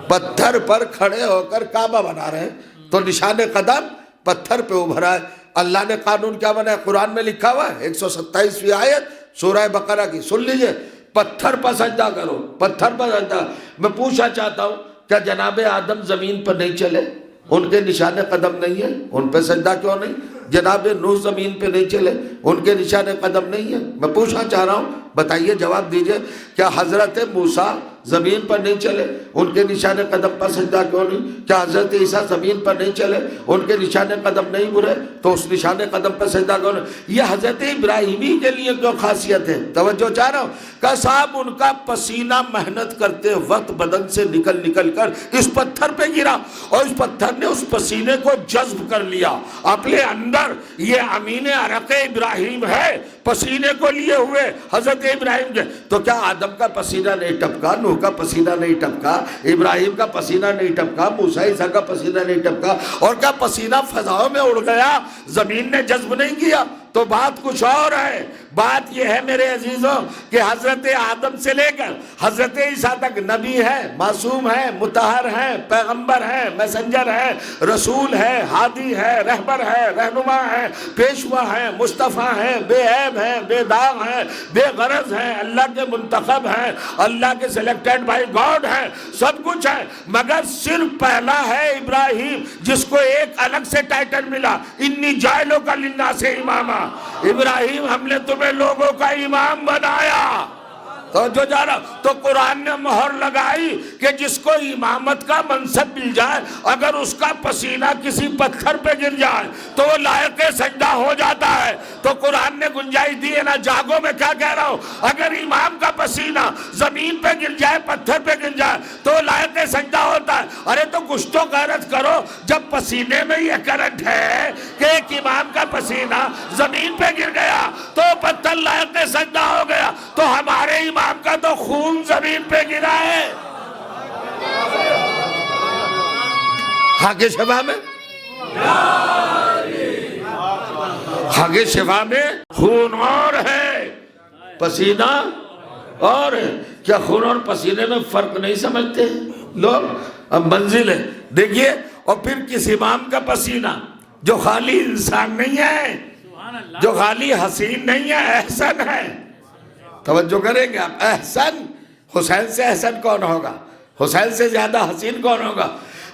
پتھر پر کھڑے ہو کر کعبہ بنا رہے ہیں تو نشان قدم پتھر پہ ابھرا ہے۔ اللہ نے قانون کیا بنایا؟ قرآن میں لکھا ہوا ہے، 127ویں آیت سورہ بقرہ کی، سن لیجئے، پتھر پر سجدہ کرو، پتھر پر سجدہ۔ میں پوچھنا چاہتا ہوں کیا جناب آدم زمین پر نہیں چلے؟ ان کے نشان قدم نہیں ہے، ان پہ سجدہ کیوں نہیں؟ جناب نوح زمین پہ نہیں چلے، ان کے نشان قدم نہیں ہے؟ میں پوچھنا چاہ رہا ہوں، بتائیے، جواب دیجئے، کیا حضرت موسیٰ زمین پر نہیں چلے؟ ان کے نشان قدم پر سجدہ کیوں نہیں؟ کیا حضرت عیسیٰ زمین پر نہیں چلے؟ ان کے نشان قدم نہیں برے؟ تو اس نشان قدم پر سجدہ کیوں نہیں؟ یہ حضرت ابراہیمی کے لیے کیوں خاصیت ہے؟ توجہ چاہ رہا ہوں کہ صاحب ان کا پسینہ محنت کرتے وقت بدن سے نکل کر اس پتھر پہ گرا، اور اس پتھر نے اس پسینے کو جذب کر لیا اپنے اندر۔ یہ امین عرق ابراہیم ہے، پسینے کو لیے ہوئے حضرت ابراہیم کے۔ تو کیا آدم کا پسینہ نہیں ٹپکا، نوح کا پسینہ نہیں ٹپکا، ابراہیم کا پسینہ نہیں ٹپکا، موسیٰ عیسیٰ کا پسینہ نہیں ٹپکا؟ اور کیا پسینہ فضاؤں میں اڑ گیا، زمین نے جذب نہیں کیا؟ تو بات کچھ اور ہے۔ بات یہ ہے میرے عزیزوں کہ حضرت آدم سے لے کر حضرت عیسیٰ تک نبی ہے، معصوم ہے، مطہر ہے، پیغمبر ہے، میسنجر ہے، رسول ہے، ہادی ہے، رہبر ہے، رہنما ہے، پیشوا ہے، مصطفیٰ ہے، بے عیب ہے، بے داغ ہے، بے غرض ہے، اللہ کے منتخب ہیں، اللہ کے سلیکٹڈ بائی گاڈ ہے، سب کچھ ہے، مگر صرف پہلا ہے ابراہیم جس کو ایک الگ سے ٹائٹل ملا، انی جاعلک للناس اماما۔ ابراہیم ہم نے تمہیں لوگوں کا امام بنایا. تو جو جا رہا تو قرآن نے مہر لگائی کہ جس کو امامت کا منصب مل جائے اگر اس کا پسینہ کسی پتھر پہ گر جائے تو وہ لائق سجدہ ہو جاتا ہے. تو قرآن نے گنجائش دی ہے نا. جاگو میں کیا کہہ رہا ہوں, اگر امام کا پسینہ زمین پہ گر جائے پتھر پہ گر جائے تو وہ لائق سجدہ ہوتا ہے. ارے تو کچھ تو غیرت کرو, جب پسینے میں یہ کرنٹ ہے کہ ایک امام کا پسینہ زمین پہ گر گیا تو پتھر لائق سجدہ ہو گیا, تو ہمارے امام کا تو خون زمین پہ گرا ہے. حق شفا میں حق شفا میں خون اور ہے پسینہ اور ہے. کیا خون اور پسینے میں فرق نہیں سمجھتے لوگ؟ اب منزل ہے دیکھیے. اور پھر کس امام کا پسینہ جو خالی انسان نہیں ہے, جو خالی حسین نہیں ہے, احسن ہے. توجہ کریں گے آپ. احسن, حسین سے احسن کون ہوگا؟ حسین سے زیادہ حسین کون ہوگا؟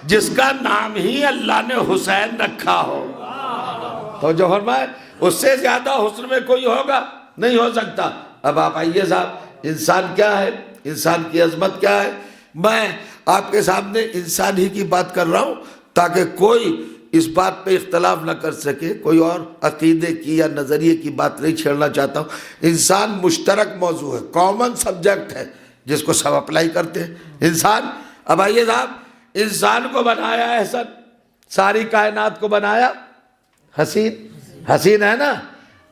جس کا نام ہی اللہ نے حسین رکھا ہو. توجہ فرمائے, اس سے زیادہ حسن میں کوئی ہوگا نہیں ہو سکتا. اب آپ آئیے صاحب, انسان کیا ہے, انسان کی عظمت کیا ہے. میں آپ کے سامنے انسان ہی کی بات کر رہا ہوں تاکہ کوئی اس بات پہ اختلاف نہ کر سکے, کوئی اور عقیدے کی یا نظریے کی بات نہیں چھیڑنا چاہتا ہوں. انسان مشترک موضوع ہے, کامن سبجیکٹ ہے جس کو سب اپلائی کرتے ہیں. انسان, اب آئیے صاحب, انسان کو بنایا احسن, ساری کائنات کو بنایا حسین. حسین ہے نا.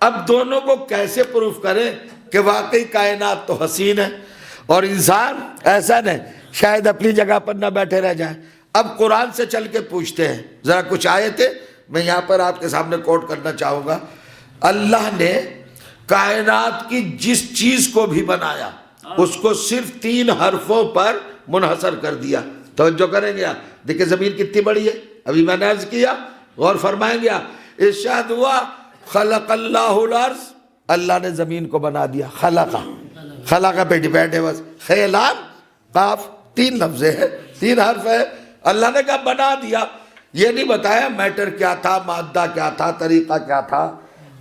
اب دونوں کو کیسے پروف کریں کہ واقعی کائنات تو حسین ہے اور انسان احسن ہے؟ شاید اپنی جگہ پر نہ بیٹھے رہ جائیں. اب قرآن سے چل کے پوچھتے ہیں ذرا کچھ آیتیں میں یہاں پر آپ کے سامنے کوٹ کرنا چاہوں گا. اللہ نے کائنات کی جس چیز کو بھی بنایا اس کو صرف 3 حرفوں پر منحصر کر دیا. توجہ کریں گے آپ. دیکھیں زمین کتنی بڑی ہے, ابھی میں نے عرض کیا, غور فرمائیں گے آپ. ارشاد ہوا خلق اللہ الارض, اللہ نے زمین کو بنا دیا. خلقہ پہ ڈیپینڈ ہے بس. خیلان قاف 3 لفظ ہے, 3 حرف ہے. اللہ نے کہا بنا دیا. یہ نہیں بتایا میٹر کیا تھا, مادہ کیا تھا, طریقہ کیا تھا,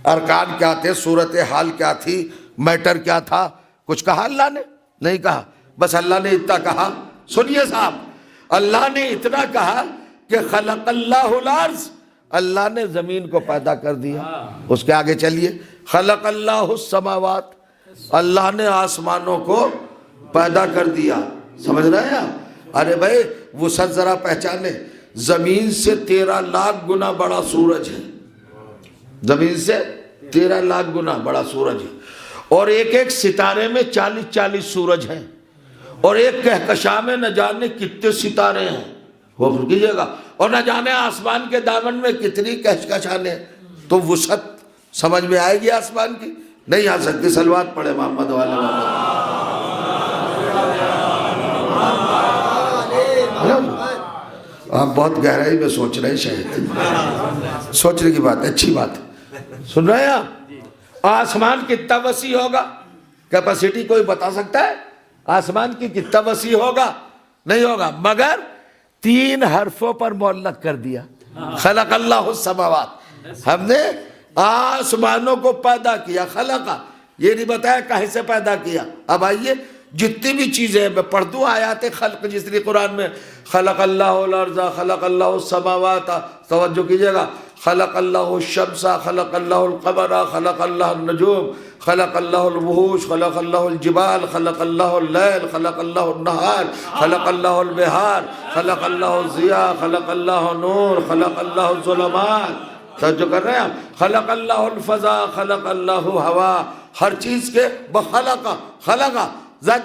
ارکان کیا تھے, صورتحال کیا تھی, میٹر کیا تھا. کچھ کہا اللہ نے؟ نہیں کہا. بس اللہ نے اتنا کہا. سنیے صاحب, اللہ نے اتنا کہا کہ خلق اللہ الارض, اللہ نے زمین کو پیدا کر دیا. اس کے آگے چلیے, خلق اللہ السماوات, اللہ نے آسمانوں کو پیدا کر دیا. سمجھ رہے ہیں آپ؟ ارے بھائی وسعت ذرا پہچانے. زمین سے 13 لاکھ گنا بڑا سورج ہے. زمین سے 13 لاکھ گنا بڑا سورج ہے. اور ایک ایک ستارے میں 40 سورج ہیں. اور ایک کہکشاں میں نہ جانے کتنے ستارے ہیں. وہ کیجیے گا. اور نہ جانے آسمان کے دامن میں کتنی کہکشانے ہیں. تو وسعت سمجھ میں آئے گی آسمان کی؟ نہیں آ سکتی. صلوات پڑھے محمد والے محمد. آپ بہت گہرائی میں سوچ رہے ہیں, شاید سوچنے کی بات ہے, اچھی بات ہے. سن رہے ہیں آپ؟ آسمان کتنا وسیع ہوگا, کیپیسٹی کوئی بتا سکتا ہے آسمان کی کتنا وسیع ہوگا؟ نہیں ہوگا. مگر 3 حرفوں پر معلق کر دیا. خلق اللہ السماوات, ہم نے آسمانوں کو پیدا کیا. خلقہ, یہ نہیں بتایا کہیں سے پیدا کیا. اب آئیے جتنی بھی چیزیں میں پڑھ دوں آیات خلق, جس طرح قرآن میں خلق اللہ الارض, خلق اللہ السماوات. توجہ کیجئے گا. خلق اللہ الشمس, خلق اللہ القمر, خلق اللہ النجوم, خلق اللہ الوحوش, خلق اللہ الجبال, خلق اللہ اللیل, خلق اللہ النہار, خلق اللہ البحار, خلق اللہ الضیاء, خلق اللہ نور, خلق اللہ الظلمات. توجہ کر رہے ہیں آپ؟ خلق اللہ الفضا, خلق اللہ ہوا. ہر چیز کے خلقہ.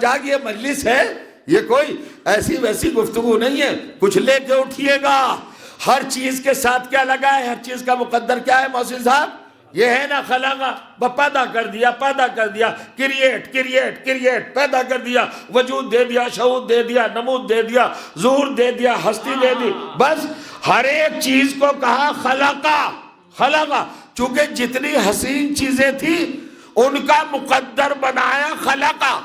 جاگیے, مجلس ہے یہ, کوئی ایسی ویسی گفتگو نہیں ہے. کچھ لے کے اٹھیے گا. ہر چیز کے ساتھ کیا لگا ہے, ہر چیز کا مقدر کیا ہے محسن صاحب؟ یہ ہے نا خلقہ, پیدا کر دیا, کریٹ, پیدا کر دیا, وجود دے دیا, شہود دے دیا, نمود دے دیا, ظہور دے دیا, ہستی دے دی. بس ہر ایک چیز کو کہا خلقہ. چونکہ جتنی حسین چیزیں تھیں ان کا مقدر بنایا خلقہ.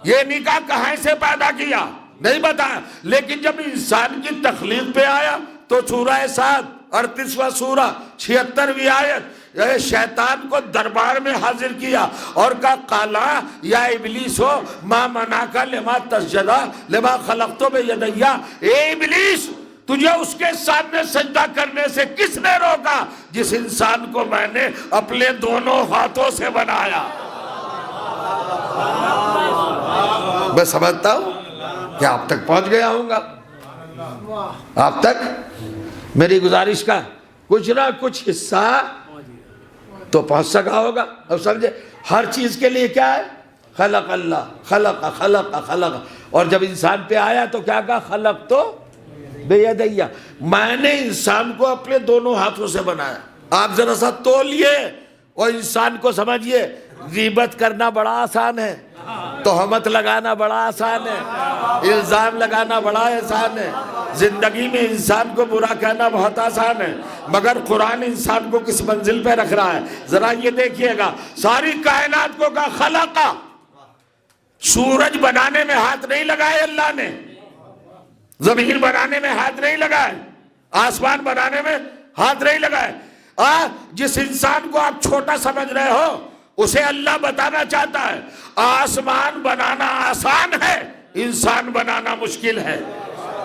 یہ نہیں کہا کہاں سے پیدا کیا, نہیں بتایا. لیکن جب انسان کی تخلیق پہ آیا تو سورہ 7 38واں سورہ 76ویں آیت, یہ شیطان کو دربار میں حاضر کیا اور کہا قالا یا ابلیس ہو ما منعک لما تسجد لما خلقت بیدی، اے ابلیس تجھے اس کے سامنے سجدہ کرنے سے کس نے روکا جس انسان کو میں نے اپنے دونوں ہاتھوں سے بنایا۔ میں سمجھتا ہوں کہ آپ تک پہنچ گیا ہوں گا، آپ تک میری گزارش کا کچھ نہ کچھ حصہ تو پہنچ سکا ہوگا۔ اب سمجھے ہر چیز کے لیے کیا ہے؟ خلق اللہ، خلق خلق خلق، اور جب انسان پہ آیا تو کیا کہا؟ خلق تو بیدیہ، میں نے انسان کو اپنے دونوں ہاتھوں سے بنایا۔ آپ ذرا سا تولیے اور انسان کو سمجھیے، غیبت کرنا بڑا آسان ہے، تہمت لگانا بڑا آسان ہے، الزام لگانا بڑا آسان ہے، زندگی میں انسان کو برا کہنا بہت آسان ہے، مگر قرآن انسان کو کس منزل پہ رکھ رہا ہے ذرا یہ دیکھیے گا۔ ساری کائنات کو کہا خلقہ، سورج بنانے میں ہاتھ نہیں لگائے اللہ نے، زمین بنانے میں ہاتھ نہیں لگائے، آسمان بنانے میں ہاتھ نہیں لگائے۔ جس انسان کو آپ چھوٹا سمجھ رہے ہو اسے اللہ بتانا چاہتا ہے آسمان بنانا آسان ہے، انسان بنانا مشکل ہے۔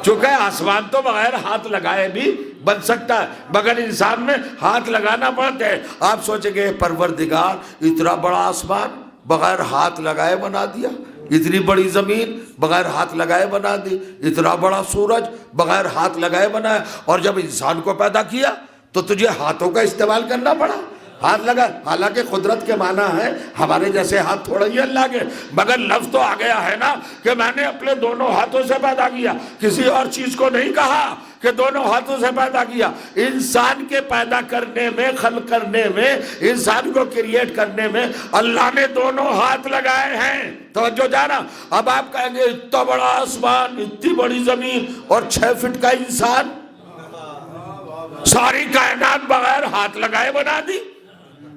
چونکہ آسمان تو بغیر ہاتھ لگائے بھی بن سکتا ہے، مگر انسان میں ہاتھ لگانا پڑتا ہے۔ آپ سوچیں گے پروردگار اتنا بڑا آسمان بغیر ہاتھ لگائے بنا دیا، اتنی بڑی زمین بغیر ہاتھ لگائے بنا دی، اتنا بڑا سورج بغیر ہاتھ لگائے بنایا، اور جب انسان کو پیدا کیا تو تجھے ہاتھوں کا استعمال کرنا پڑا، ہاتھ لگا۔ حالانکہ قدرت کے معنی ہے ہمارے جیسے ہاتھ تھوڑا ہی اللہ کے، مگر لفظ تو آ گیا ہے نا کہ میں نے اپنے دونوں ہاتھوں سے پیدا کیا، کسی اور چیز کو نہیں کہا کہ دونوں ہاتھوں سے پیدا کیا۔ انسان کے پیدا کرنے میں، خلق کرنے میں، انسان کو کریٹ کرنے میں اللہ نے دونوں ہاتھ لگائے ہیں۔ توجہ جانا۔ اب آپ کہیں گے اتنا بڑا آسمان، اتنی بڑی زمین اور 6 فٹ کا انسان، ساری کائنات بغیر ہاتھ لگائے بنا دی،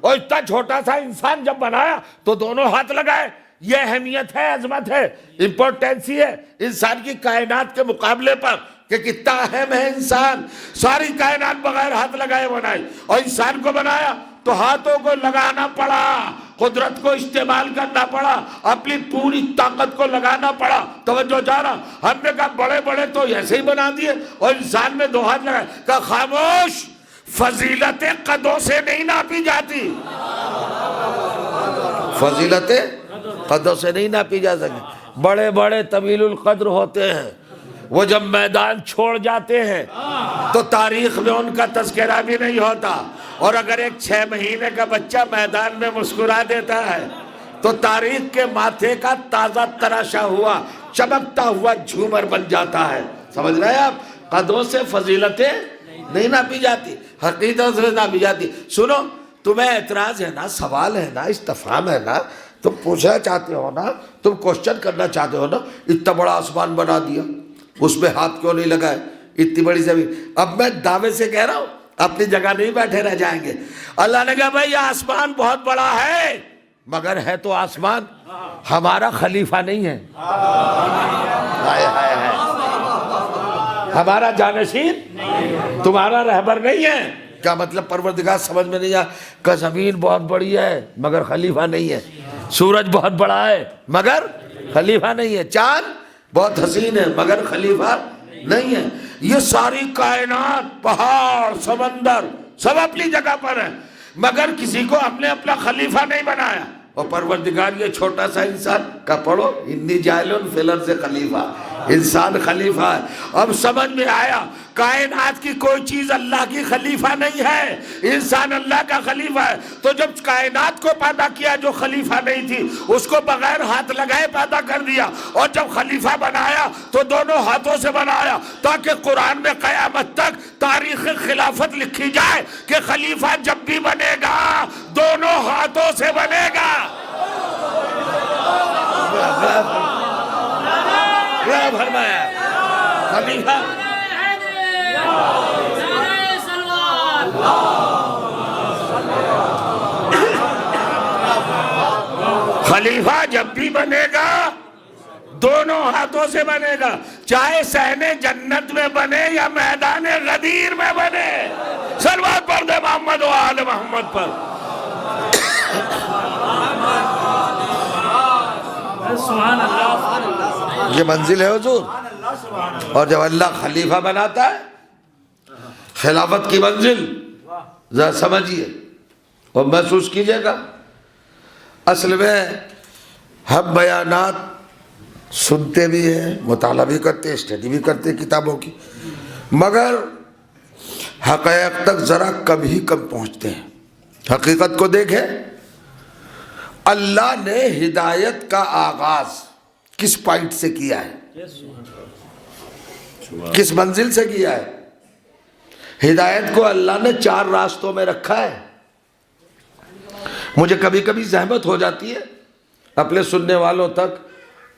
اور اتنا چھوٹا سا انسان جب بنایا تو دونوں ہاتھ لگائے۔ یہ اہمیت ہے، عظمت ہے، امپورٹینسی ہے انسان کی کائنات کے مقابلے پر کہ کتنا اہم ہے انسان۔ ساری کائنات بغیر ہاتھ لگائے بنائی، اور انسان کو بنایا تو ہاتھوں کو لگانا پڑا، قدرت کو استعمال کرنا پڑا، اپنی پوری طاقت کو لگانا پڑا۔ توجہ جانا۔ ہم نے کہا بڑے بڑے تو ایسے ہی بنا دیے، اور انسان میں 2 ہاتھ لگائے۔ کہا خاموش، فضیلتیں قدوں سے نہیں ناپی جاتی، فضیلتیں قدوں سے نہیں ناپی جا سکتی۔ بڑے بڑے طویل القدر ہوتے ہیں، وہ جب میدان چھوڑ جاتے ہیں تو تاریخ میں ان کا تذکرہ بھی نہیں ہوتا، اور اگر ایک 6 مہینے کا بچہ میدان میں مسکرا دیتا ہے تو تاریخ کے ماتھے کا تازہ تراشا ہوا چمکتا ہوا جھومر بن جاتا ہے۔ سمجھ رہے ہیں آپ؟ قدوں سے فضیلتیں نہیں ناپی جاتی، حقیقت سے ناپی جاتی۔ سنو، تمہیں اعتراض ہے نا، سوال ہے نا، استفہام ہے نا، تم پوچھنا چاہتے ہو نا، تم کوشچن کرنا چاہتے ہو نا، اتنا بڑا آسمان بنا دیا، اس میں ہاتھ کیوں نہیں لگائے، اتنی بڑی زمین۔ اب میں دعوے سے کہہ رہا ہوں، اپنی جگہ نہیں بیٹھے رہ جائیں گے۔ اللہ نے کہا بھائی یہ آسمان بہت بڑا ہے، مگر ہے تو آسمان، ہمارا خلیفہ نہیں ہے، ہمارا جانشین، تمہارا رہبر نہیں ہے۔ کیا مطلب؟ پروردگار سمجھ میں نہیں آیا کہ زمین بہت بڑی ہے مگر خلیفہ نہیں ہے، سورج بہت بڑا ہے مگر خلیفہ نہیں ہے، چاند بہت حسین ہے مگر خلیفہ نہیں ہے۔ یہ ساری کائنات، پہاڑ، سمندر سب اپنی جگہ پر ہیں، مگر کسی کو ہم نے اپنا خلیفہ نہیں بنایا۔ اور پروردگار یہ چھوٹا سا انسان کا پڑھو، انی جاعلٌ فی الارض خلیفہ، انسان خلیفہ ہے۔ اب سمجھ میں آیا کائنات کی کوئی چیز اللہ کی خلیفہ نہیں ہے، انسان اللہ کا خلیفہ ہے۔ تو جب کائنات کو پیدا کیا جو خلیفہ نہیں تھی، اس کو بغیر ہاتھ لگائے پیدا کر دیا، اور جب خلیفہ بنایا تو دونوں ہاتھوں سے بنایا، تاکہ قرآن میں قیامت تک تاریخ خلافت لکھی جائے کہ خلیفہ جب بھی بنے گا دونوں ہاتھوں سے بنے گا۔ کیا فرمایا؟ خلیفہ خلیفہ جب بھی بنے گا دونوں ہاتھوں سے بنے گا، چاہے صحن جنت میں بنے یا میدان غدیر میں بنے۔ سلوات پڑھو۔ دے محمد و آل محمد پر. سبحان اللہ. یہ منزل ہے حضور. اور جب اللہ خلیفہ بناتا ہے خلافت کی منزل ذرا سمجھیے اور محسوس کیجئے گا. اصل میں ہم بیانات سنتے بھی ہیں، مطالعہ بھی کرتے ہیں، اسٹڈی بھی کرتے ہیں کتابوں کی، مگر حقائق تک ذرا کم ہی کم پہنچتے ہیں. حقیقت کو دیکھیں، اللہ نے ہدایت کا آغاز کس پوائنٹ سے کیا ہے، کس منزل سے کیا ہے؟ ہدایت کو اللہ نے 4 راستوں میں رکھا ہے. مجھے کبھی کبھی زحمت ہو جاتی ہے اپنے سننے والوں تک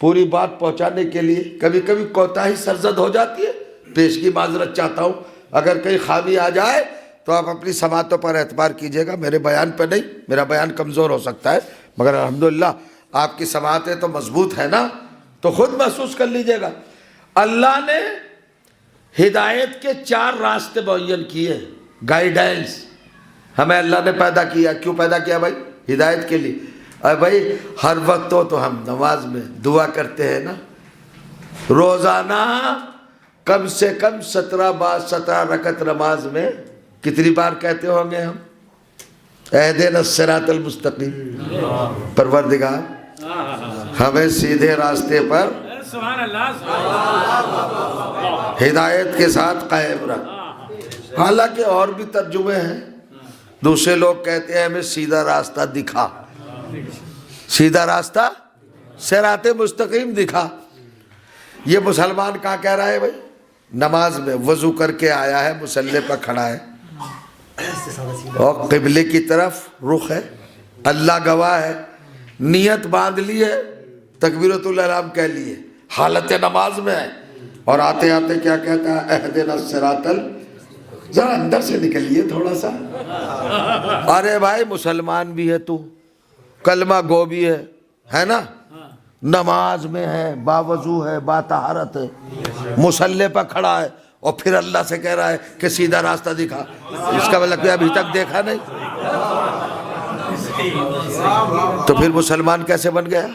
پوری بات پہنچانے کے لیے، کبھی کبھی کوتاہی سرزد ہو جاتی ہے، پیش کی معذرت چاہتا ہوں. اگر کہیں خامی آ جائے تو آپ اپنی سماعتوں پر اعتبار کیجئے گا، میرے بیان پہ نہیں. میرا بیان کمزور ہو سکتا ہے مگر الحمدللہ آپ کی سماعتیں تو مضبوط ہے نا، تو خود محسوس کر لیجئے گا. اللہ نے ہدایت کے 4 راستے معین کیے. گائیڈنس ہمیں اللہ نے پیدا کیا. کیوں پیدا کیا بھائی؟ ہدایت کے لیے. اور بھائی ہر وقت تو ہم نماز میں دعا کرتے ہیں نا، روزانہ کم سے کم 17 رکعت نماز میں کتنی بار کہتے ہوں گے ہم اہدنا الصراط المستقیم، پروردگار ہمیں سیدھے راستے پر سبحان اللہ. ہدایت کے ساتھ قائم رکھ. حالانکہ اور بھی ترجمے ہیں. دوسرے لوگ کہتے ہیں ہمیں سیدھا راستہ دکھا، سیدھا راستہ صراط مستقیم دکھا. یہ مسلمان کہاں کہہ رہا ہے بھائی؟ نماز میں وضو کر کے آیا ہے، مصلی پر کھڑا ہے اور قبلے کی طرف رخ ہے، اللہ گواہ ہے، نیت باندھ لی ہے، تکبیرۃ الاحرام کہہ لیے، حالت نماز میں ہے، اور آتے آتے کیا کہتا ہے؟ اہدنا الصراط ذرا اندر سے نکلیے تھوڑا سا. ارے بھائی مسلمان بھی ہے تو، کلمہ گو بھی ہے نا، نماز میں ہے، باوضو ہے، باطہارت ہے، مصلی پر کھڑا ہے، اور پھر اللہ سے کہہ رہا ہے کہ سیدھا راستہ دکھا. اس کا مطلب کہ ابھی تک دیکھا نہیں، تو پھر مسلمان کیسے بن گیا؟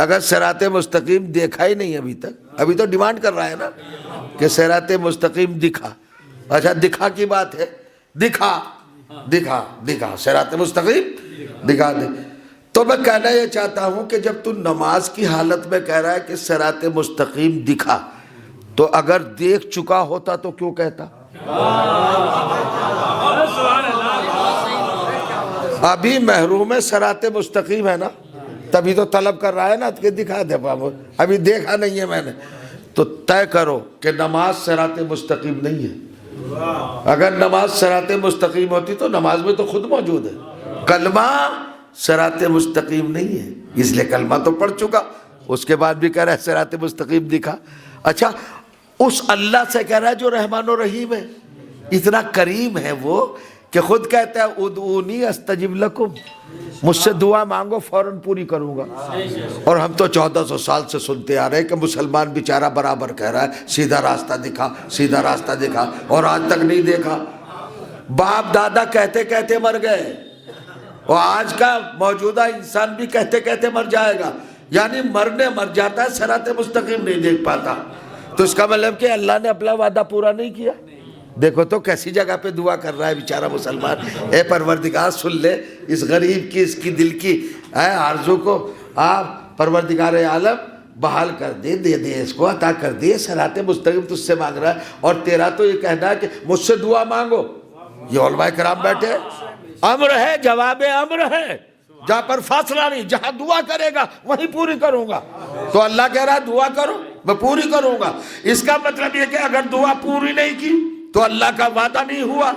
اگر صراط مستقیم دیکھا ہی نہیں ابھی تک. ابھی تو ڈیمانڈ کر رہا ہے نا کہ صراط مستقیم دکھا. اچھا دکھا کی بات ہے، دکھا دکھا دکھا صراط مستقیم دکھا دے. تو میں کہنا یہ چاہتا ہوں کہ جب تو نماز کی حالت میں کہہ رہا ہے کہ صراط مستقیم دکھا، تو اگر دیکھ چکا ہوتا تو کیوں کہتا؟ ابھی محروم صراط مستقیم ہے نا، تبھی تو طلب کر رہا ہے نا کہ دکھا دے. ابھی دیکھا نہیں ہے میں نے، تو طے کرو کہ نماز صراط مستقیم نہیں ہے. اگر نماز صراط مستقیم ہوتی تو نماز میں تو خود موجود ہے. کلمہ صراط مستقیم نہیں ہے، اس لیے کلمہ تو پڑھ چکا، اس کے بعد بھی کہہ رہا ہے صراط مستقیم دکھا. اچھا اس اللہ سے کہہ رہا ہے جو رحمان و رحیم ہے، اتنا کریم ہے وہ کہ خود کہتا ہے ادعونی استجب لکم، مجھ سے دعا مانگو فوراً پوری کروں گا. اور ہم تو 1400 سال سے سنتے آ رہے ہیں کہ مسلمان بیچارہ برابر کہہ رہا ہے سیدھا راستہ دکھا، سیدھا راستہ دکھا، اور آج تک نہیں دیکھا. باپ دادا کہتے کہتے مر گئے، اور آج کا موجودہ انسان بھی کہتے کہتے مر جائے گا. یعنی مرنے مر جاتا ہے، صراط مستقیم نہیں دیکھ پاتا. تو اس کا مطلب کہ اللہ نے اپنا وعدہ پورا نہیں کیا. دیکھو تو کیسی جگہ پہ دعا کر رہا ہے بیچارہ مسلمان. اے پروردگار سن لے اس غریب کی، اس کی دل کی آرزو کو آپ پروردگار عالم بحال کر دے، دے دے اس کو، عطا کر دے. صراط مستقیم تجھ سے مانگ رہا ہے، اور تیرا تو یہ کہنا ہے کہ مجھ سے دعا مانگو. یہ علماء کرام بیٹھے ہیں، امر ہے، جواب امر ہے، جہاں پر فاصلہ نہیں، جہاں دعا کرے گا وہیں پوری کروں گا. تو اللہ کہہ رہا ہے دعا کرو میں پوری کروں گا. اس کا مطلب یہ کہ اگر دعا پوری نہیں کی تو اللہ کا وعدہ نہیں ہوا،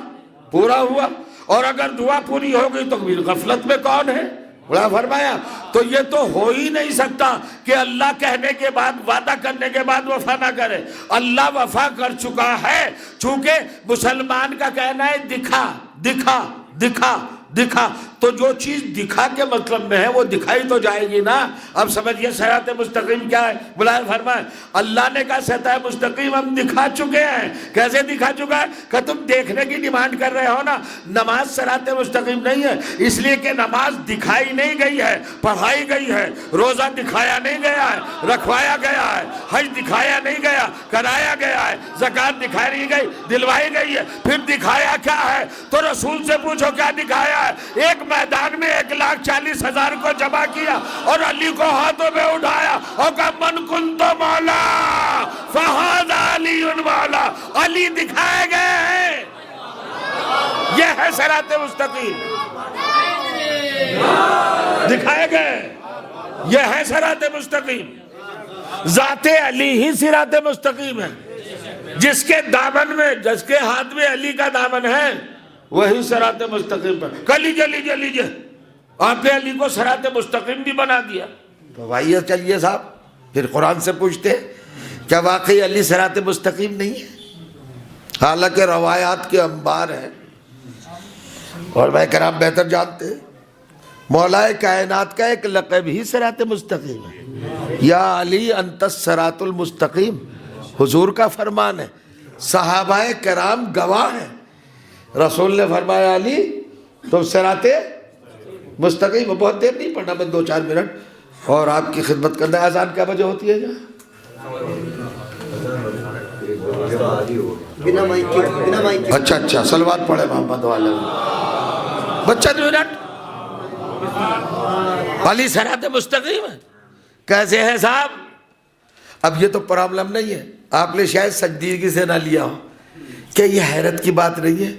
پورا ہوا. اور اگر دعا پوری ہو گئی تو غفلت میں کون ہے؟ بڑا فرمایا تو یہ تو ہو ہی نہیں سکتا کہ اللہ کہنے کے بعد، وعدہ کرنے کے بعد وفا نہ کرے. اللہ وفا کر چکا ہے. چونکہ مسلمان کا کہنا ہے دکھا دکھا دکھا دکھا، تو جو چیز دکھا کے مطلب میں ہے وہ دکھائی تو جائے گی نا۔ اب سمجھئے صراط مستقیم کیا ہے؟ بلائے فرمائے اللہ نے کہا صراط مستقیم ہم دکھا چکے ہیں۔ کیسے دکھا چکا ہے؟ کہ تم دیکھنے کی ڈیمانڈ کر رہے ہو نا، نماز صراط مستقیم نہیں ہے، اس لیے کہ نماز دکھائی نہیں گئی ہے، پڑھائی گئی ہے۔ روزہ دکھایا نہیں گیا ہے، رکھوایا گیا ہے۔ حج دکھایا نہیں گیا، کرایا گیا ہے۔ زکوٰۃ دکھائی نہیں گئی، دلوائی گئی ہے۔ پھر دکھایا کیا ہے؟ تو رسول سے پوچھو کیا دکھایا ہے؟ ایک میدان میں 1,40,000 کو جمع کیا اور علی کو ہاتھوں میں اٹھایا اور کہا من کنت مولا فہذا علی مولا۔ علی دکھائے گئے ہیں، یہ ہے صراط مستقیم، دکھائے گئے، یہ ہے صراط مستقیم۔ ذات علی ہی صراط مستقیم ہے، جس کے دامن میں، جس کے ہاتھ میں علی کا دامن ہے وہی صراط مستقیم پر۔ کلیجے آپ نے علی کو صراط مستقیم بھی بنا دیا۔ تو بھائی چلیے صاحب پھر قرآن سے پوچھتے ہیں کیا واقعی علی صراط مستقیم نہیں ہے؟ حالانکہ روایات کے انبار ہیں اور بھائی کرام بہتر جانتے ہیں مولا کائنات کا ایک لقب ہی صراط مستقیم ہے۔ یا علی انت الصراط المستقیم، حضور کا فرمان ہے، صحابہ کرام گواہ ہیں۔ رسول نے فرمایا علی تم صراط مستقیم۔ بہت دیر نہیں پڑھنا، میں 2-4 منٹ اور آپ کی خدمت کرنا۔ اذان کیا بجے ہوتی ہے جہاں؟ اچھا صلوات پڑھے محمد والے بچہ 2 منٹ۔ علی صراط مستقیم ہے، کیسے ہے صاحب؟ اب یہ تو پرابلم نہیں ہے، آپ نے شاید سنجیدگی سے نہ لیا ہو کہ یہ حیرت کی بات نہیں ہے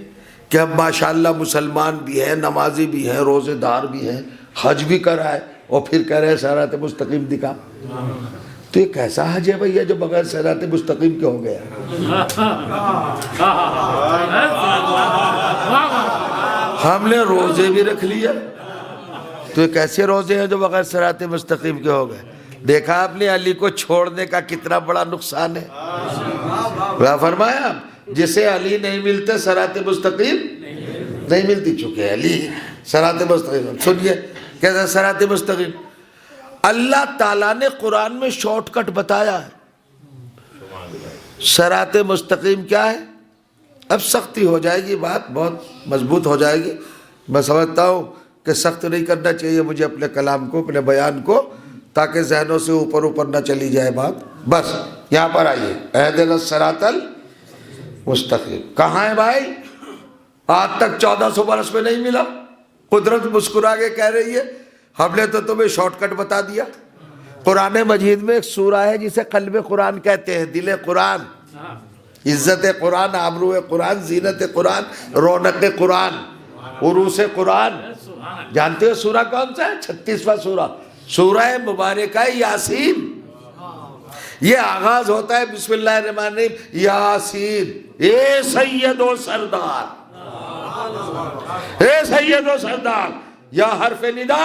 کہ ہم ماشاءاللہ مسلمان بھی ہیں، نمازی بھی ہیں، روزے دار بھی ہیں، حج بھی کرائے اور پھر کہہ رہے ہیں صراط مستقیم دکھا۔ تو یہ کیسا حج ہے بھیا جو بغیر صراط مستقیم کے ہو گیا؟ ہم نے روزے بھی رکھ لیا، تو یہ کیسے روزے ہیں جو بغیر صراط مستقیم کے ہو گئے؟ دیکھا آپ نے علی کو چھوڑنے کا کتنا بڑا نقصان ہے۔ کیا فرمایا؟ جسے علی نہیں ملتے صراط مستقیم نہیں ملتی، چکے علی صراط مستقیم۔ سنیے کیسا صراط مستقیم؟ اللہ تعالیٰ نے قرآن میں شارٹ کٹ بتایا ہے۔ صراط مستقیم کیا ہے؟ اب سختی ہو جائے گی، بات بہت مضبوط ہو جائے گی۔ میں سمجھتا ہوں کہ سخت نہیں کرنا چاہیے مجھے اپنے کلام کو، اپنے بیان کو، تاکہ ذہنوں سے اوپر نہ چلی جائے بات۔ بس یہاں پر آئیے، اہدنا الصراط المستقیم کہاں ہے بھائی؟ آج تک 1400 برس میں نہیں ملا۔ قدرت مسکرا کے کہہ رہی ہے ہم نے تو تمہیں شارٹ کٹ بتا دیا۔ قرآن مجید میں ایک سورہ ہے جسے قلب قرآن کہتے ہیں، دل قرآن، عزت قرآن، آبرو قرآن، زینت قرآن، رونق قرآن، عروس قرآن۔ جانتے ہو سورہ کون سا ہے؟ 36واں سورہ، سورہ مبارکہ یاسین۔ یہ آغاز ہوتا ہے بسم اللہ الرحمن الرحیم، یاسین اے سید و سردار، اے سید و سردار، یا حرف ندا،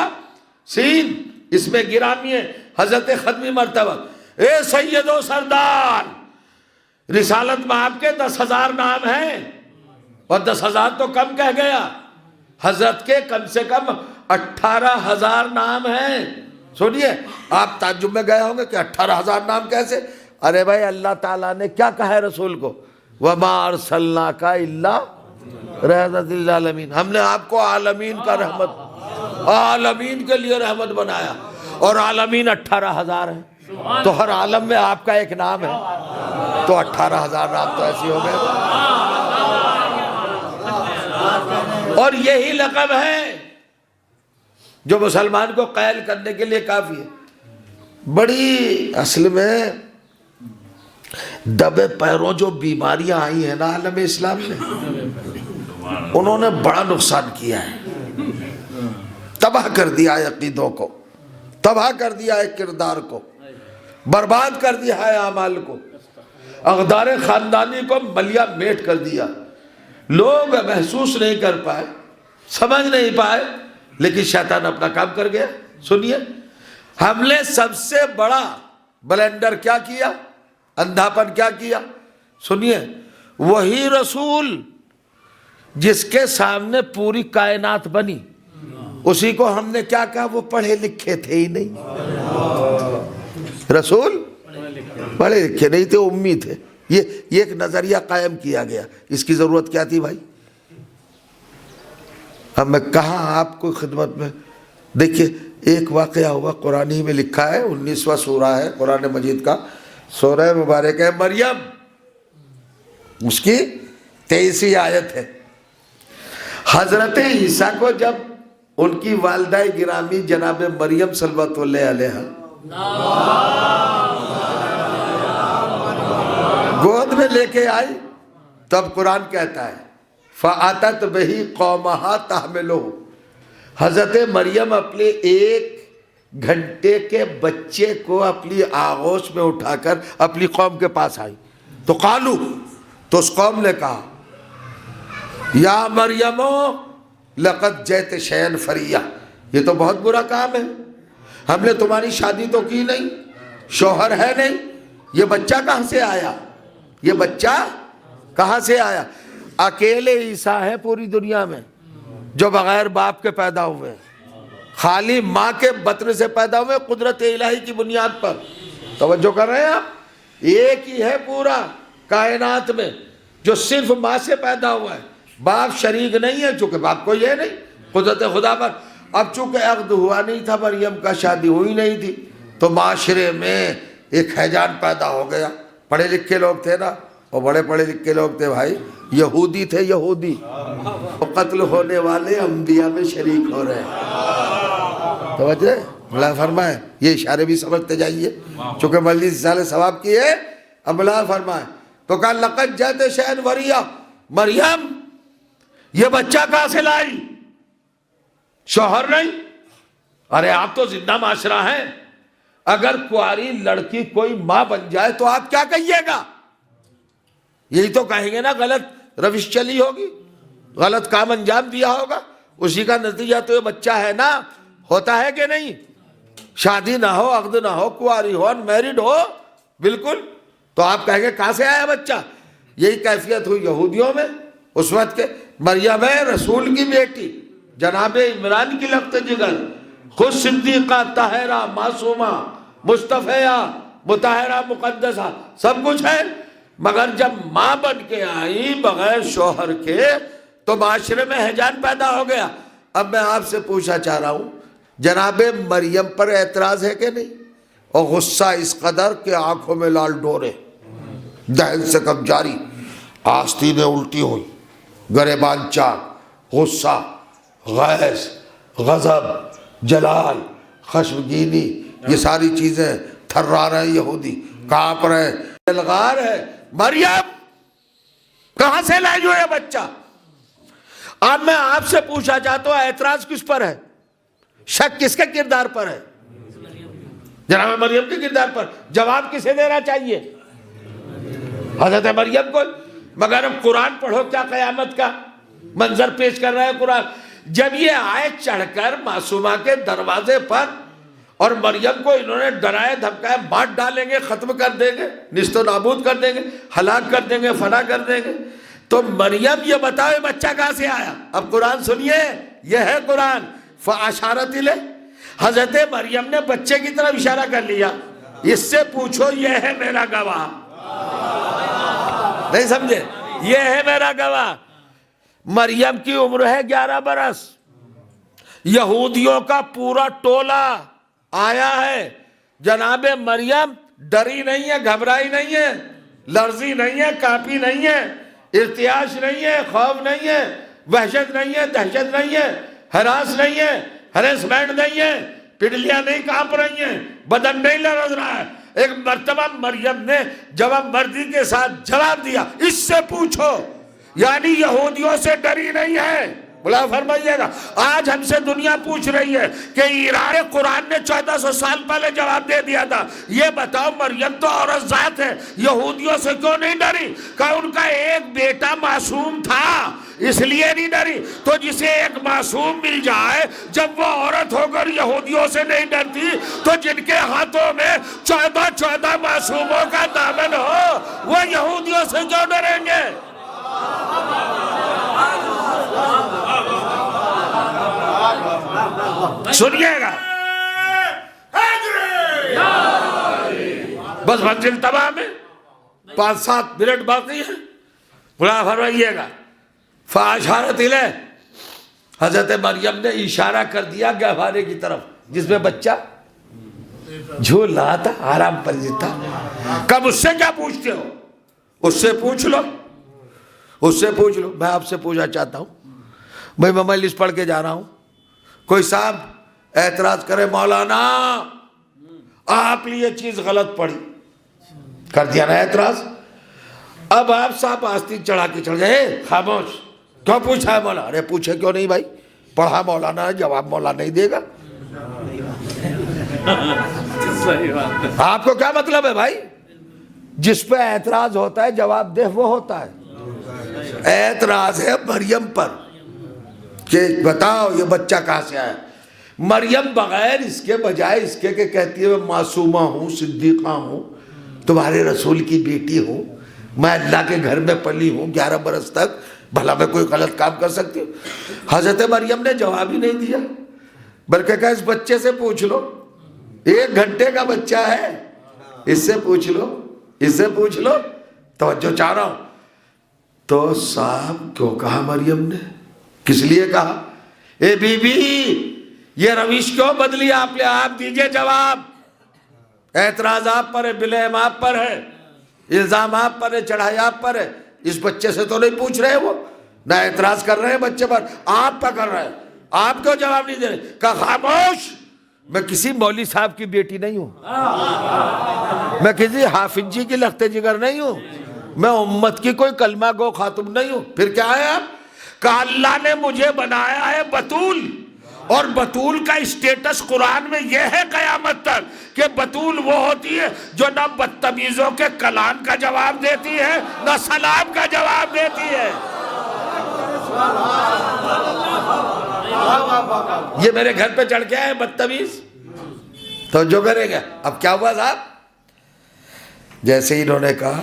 سین اس میں گرامی ہے، حضرت ختمی مرتبہ، اے سید و سردار۔ رسالت میں آپ کے 10,000 نام ہیں اور 10,000 تو کم کہہ گیا، حضرت کے کم سے کم 18,000 نام ہیں۔ سنیے آپ تعجب میں گئے ہوں گے کہ 18,000 نام کیسے؟ ارے بھائی اللہ تعالیٰ نے کیا کہا ہے رسول کو؟ وَمَا أَرْسَلْنَاكَ إِلَّا رَحْمَةً لِلْعَالَمِينَ، ہم نے آپ کو عالمین کا رحمت، عالمین کے لیے رحمت بنایا، اور عالمین 18,000 ہیں، تو ہر عالم میں آپ کا ایک نام ہے، تو 18,000 نام تو ایسے ہو گئے۔ اور یہی لقب ہے جو مسلمان کو قائل کرنے کے لیے کافی ہے۔ بڑی اصل میں دبے پیروں جو بیماریاں آئی ہیں نا عالم اسلام میں، انہوں نے بڑا نقصان کیا ہے، تباہ کر دیا ہے عقیدوں کو، تباہ کر دیا ہے کردار کو، برباد کر دیا ہے اعمال کو، اقدار خاندانی کو ملیا میٹ کر دیا۔ لوگ محسوس نہیں کر پائے، سمجھ نہیں پائے، لیکن شیطان اپنا کام کر گیا۔ سنیے ہم نے سب سے بڑا بلنڈر کیا کیا، اندھاپن کیا کیا؟ سنیے وہی رسول جس کے سامنے پوری کائنات بنی، اسی کو ہم نے کیا کہا؟ وہ پڑھے لکھے تھے ہی نہیں۔ رسول پڑھے لکھے نہیں تھے، امی تھے۔ یہ ایک نظریہ قائم کیا گیا، اس کی ضرورت کیا تھی بھائی؟ اب میں کہاں آپ کو خدمت میں، دیکھیے ایک واقعہ ہوا، قرآن ہی میں لکھا ہے، 19واں سورہ ہے قرآن مجید کا، سورہ مبارک ہے مریم، اس کی 23ویں آیت ہے۔ حضرت عیسیٰ کو جب ان کی والدہ گرامی جناب مریم صلوات اللہ علیہا گود میں لے کے آئی، تب قرآن کہتا ہے فَأَتَتْ بِهِ قَوْمَهَا تَحْمِلُهُ، حضرت مریم اپنے 1 گھنٹے کے بچے کو اپنی آغوش میں اٹھا کر اپنی قوم کے پاس آئی، تو قالو، تو اس قوم نے کہا یا مریم لقد جئت شیئا فریا، یہ تو بہت برا کام ہے، ہم نے تمہاری شادی تو کی نہیں، شوہر ہے نہیں، یہ بچہ کہاں سے آیا؟ یہ بچہ کہاں سے آیا؟ اکیلے عیسیٰ ہے پوری دنیا میں جو بغیر باپ کے پیدا ہوئے، خالی ماں کے بطن سے پیدا ہوئے، قدرت الہی کی بنیاد پر۔ توجہ کر رہے ہیں آپ؟ ایک ہی ہے پورا کائنات میں جو صرف ماں سے پیدا ہوا ہے، باپ شریک نہیں ہے، چونکہ باپ کو یہ نہیں، قدرت خدا پر۔ اب چونکہ عقد ہوا نہیں تھا مریم کا، شادی ہوئی نہیں تھی، تو معاشرے میں ایک ہیجان پیدا ہو گیا۔ پڑھے لکھے لوگ تھے نا، اور بڑے پڑھے لکھے لوگ تھے بھائی، یہودی تھے، یہودی، قتل ہونے والے انبیاء میں شریک ہو رہے ہیں۔ توجہ اللہ فرمائے، یہ اشارے بھی سمجھتے جائیے، چونکہ مجلس سال ثواب کی ہے، اب اللہ فرمائے تو کہا لقد جئت شیئا فریا، مریم یہ بچہ کہاں سے لائی؟ شوہر نہیں؟ ارے آپ تو زندہ معاشرہ ہیں، اگر کواری لڑکی کوئی ماں بن جائے تو آپ کیا کہیے گا؟ یہی تو کہیں گے نا، غلط روش چلی ہوگی، غلط کام انجام دیا ہوگا، اسی کا نتیجہ تو یہ بچہ ہے نا۔ ہوتا ہے کہ نہیں؟ شادی نہ ہو، عقد نہ ہو، کواری ہو، انمیرڈ ہو، بالکل، تو آپ کہیں گے کہاں سے آیا بچہ؟ یہی کیفیت ہوئی یہودیوں میں اس وقت کے۔ مریم ہے رسول کی بیٹی، جناب عمران کی لخت جگر، خود صدیقہ، طاہرہ، معصومہ، مصطفیہ، مطہرہ، مقدسہ، سب کچھ ہے، مگر جب ماں بن کے آئی بغیر شوہر کے تو معاشرے میں ہیجان پیدا ہو گیا۔ اب میں آپ سے پوچھنا چاہ رہا ہوں، جناب مریم پر اعتراض ہے کہ نہیں؟ اور غصہ اس قدر کہ آنکھوں میں لال ڈورے، دہن سے کب جاری، آستینیں الٹی ہوئی، گریبان چاک، غصہ، غیظ، غضب، جلال، خشمگینی، یہ ساری چیزیں تھرا رہے ہیں یہودی، کانپ رہے ہیں، الغار ہے۔ مریم کہاں سے لائے جو یہ بچہ؟ اب میں آپ سے پوچھا چاہتا ہوں، اعتراض کس پر ہے؟ شک کس کے کردار پر ہے؟ جناب مریم کے کردار پر۔ جواب کسے دینا چاہیے؟ حضرت مریم کو۔ مگر اب قرآن پڑھو، کیا قیامت کا منظر پیش کر رہا ہے قرآن۔ جب یہ آئے چڑھ کر معصومہ کے دروازے پر، اور مریم کو انہوں نے ڈرائے دھمکائے، مار ڈالیں گے، ختم کر دیں گے، نیست و نابود کر دیں گے، ہلاک کر دیں گے، فنا کر دیں گے، تو مریم یہ بتاؤ بچہ کہاں سے آیا؟ اب قرآن سنیے، یہ ہے قرآن۔ فَأَشَارَتْ إِلَيْهِ، حضرت مریم نے بچے کی طرف اشارہ کر لیا، اس سے پوچھو یہ ہے میرا گواہ۔ نہیں سمجھے؟ یہ ہے میرا گواہ۔ مریم کی عمر ہے 11 برس، یہودیوں کا پورا ٹولہ آیا ہے، جناب مریم ڈری نہیں ہے، گھبرائی نہیں ہے، لرزی نہیں ہے، کانپی نہیں ہے، ارتعاش نہیں ہے، خوف نہیں ہے، وحشت نہیں ہے، دہشت نہیں ہے، ہراس نہیں ہے، ہریسمنٹ نہیں ہے، پڈلیاں نہیں کانپ رہی ہیں، بدن نہیں لرز رہا ہے۔ ایک مرتبہ مریم نے جواب مردی کے ساتھ جواب دیا، اس سے پوچھو، یعنی یہودیوں سے ڈری نہیں ہے۔ بلا فرمائیے گا، آج ہم سے دنیا پوچھ رہی ہے کہ ایران قرآن نے 1400 سال پہلے جواب دے دیا تھا، یہ بتاؤ مریم تو عورت ذات ہے، یہودیوں سے کیوں نہیں ڈری؟ کہ ان کا ایک بیٹا معصوم تھا، اس لیے نہیں ڈری۔ تو جسے ایک معصوم مل جائے، جب وہ عورت ہو کر یہودیوں سے نہیں ڈرتی، تو جن کے ہاتھوں میں 14 معصوموں کا دامن ہو، وہ یہودیوں سے کیوں ڈریں گے؟ سنیے گا، بس منزل تمام ہے، 5-7 منٹ باقی ہے، بلا فرمائیے گا۔ فاشارت الیہ، حضرت مریم نے اشارہ کر دیا گہوارے کی طرف جس میں بچہ جھول رہا تھا، آرام پذیر تھا۔ کب اس سے کیا پوچھتے ہو؟ اس سے پوچھ لو، اس سے پوچھ لو۔ میں آپ سے پوچھنا چاہتا ہوں، بھائی میں مجلس پڑھ کے جا رہا ہوں، کوئی صاحب اعتراض کرے مولانا آپ نے یہ چیز غلط پڑھی، کر دیا نا اعتراض۔ اب آپ صاحب آستین چڑھا کے چڑھ جائے، خاموش، کیوں پوچھا ہے مولانا؟ ارے پوچھے کیوں نہیں بھائی، پڑھا مولانا ہے، جواب مولانا نہیں دے گا۔ آپ کو کیا مطلب ہے بھائی؟ جس پہ اعتراض ہوتا ہے جواب دہ وہ ہوتا ہے۔ اعتراض ہے مریم پر کہ بتاؤ یہ بچہ کہاں سے آیا۔ مریم بغیر اس کے بجائے اس کے کہ کہتی ہے میں معصومہ ہوں، صدیقہ ہوں، تمہارے رسول کی بیٹی ہوں، میں اللہ کے گھر میں پلی ہوں 11 برس تک، بھلا میں کوئی غلط کام کر سکتی ہوں؟ حضرت مریم نے جواب ہی نہیں دیا، بلکہ کہا اس بچے سے پوچھ لو، 1 گھنٹے کا بچہ ہے، اس سے پوچھ لو، اس سے پوچھ لو، توجہ چاہ رہا ہوں۔ تو صاحب کیوں کہا مریم نے؟ کس لیے کہا؟ اے بی بی یہ روش کیوں بدلی آپ نے؟ آپ دیجئے جواب۔ اعتراض آپ پر ہے، بلیم آپ پر ہے، الزام آپ پر ہے، چڑھائی آپ پر ہے۔ اس بچے سے تو نہیں پوچھ رہے، وہ نہ اعتراض کر رہے ہیں بچے پر، آپ پر کر رہے ہیں۔ آپ کیوں جواب نہیں دے رہے؟ کہا خاموش، میں کسی مولوی صاحب کی بیٹی نہیں ہوں، میں کسی حافظ جی کی لخت جگر نہیں ہوں، میں امت کی کوئی کلمہ گو خاتم نہیں ہوں۔ پھر کیا ہے آپ؟ کہ اللہ نے مجھے بنایا ہے بطول، اور بطول کا اسٹیٹس قرآن میں یہ ہے قیامت تک کہ بطول وہ ہوتی ہے جو نہ بدتمیزوں کے کلام کا جواب دیتی ہے نہ سلام کا جواب دیتی ہے۔ یہ میرے گھر پہ چڑھ کے آئے بدتمیز، تو جو کرے گا۔ اب کیا ہوا صاحب؟ جیسے ہی انہوں نے کہا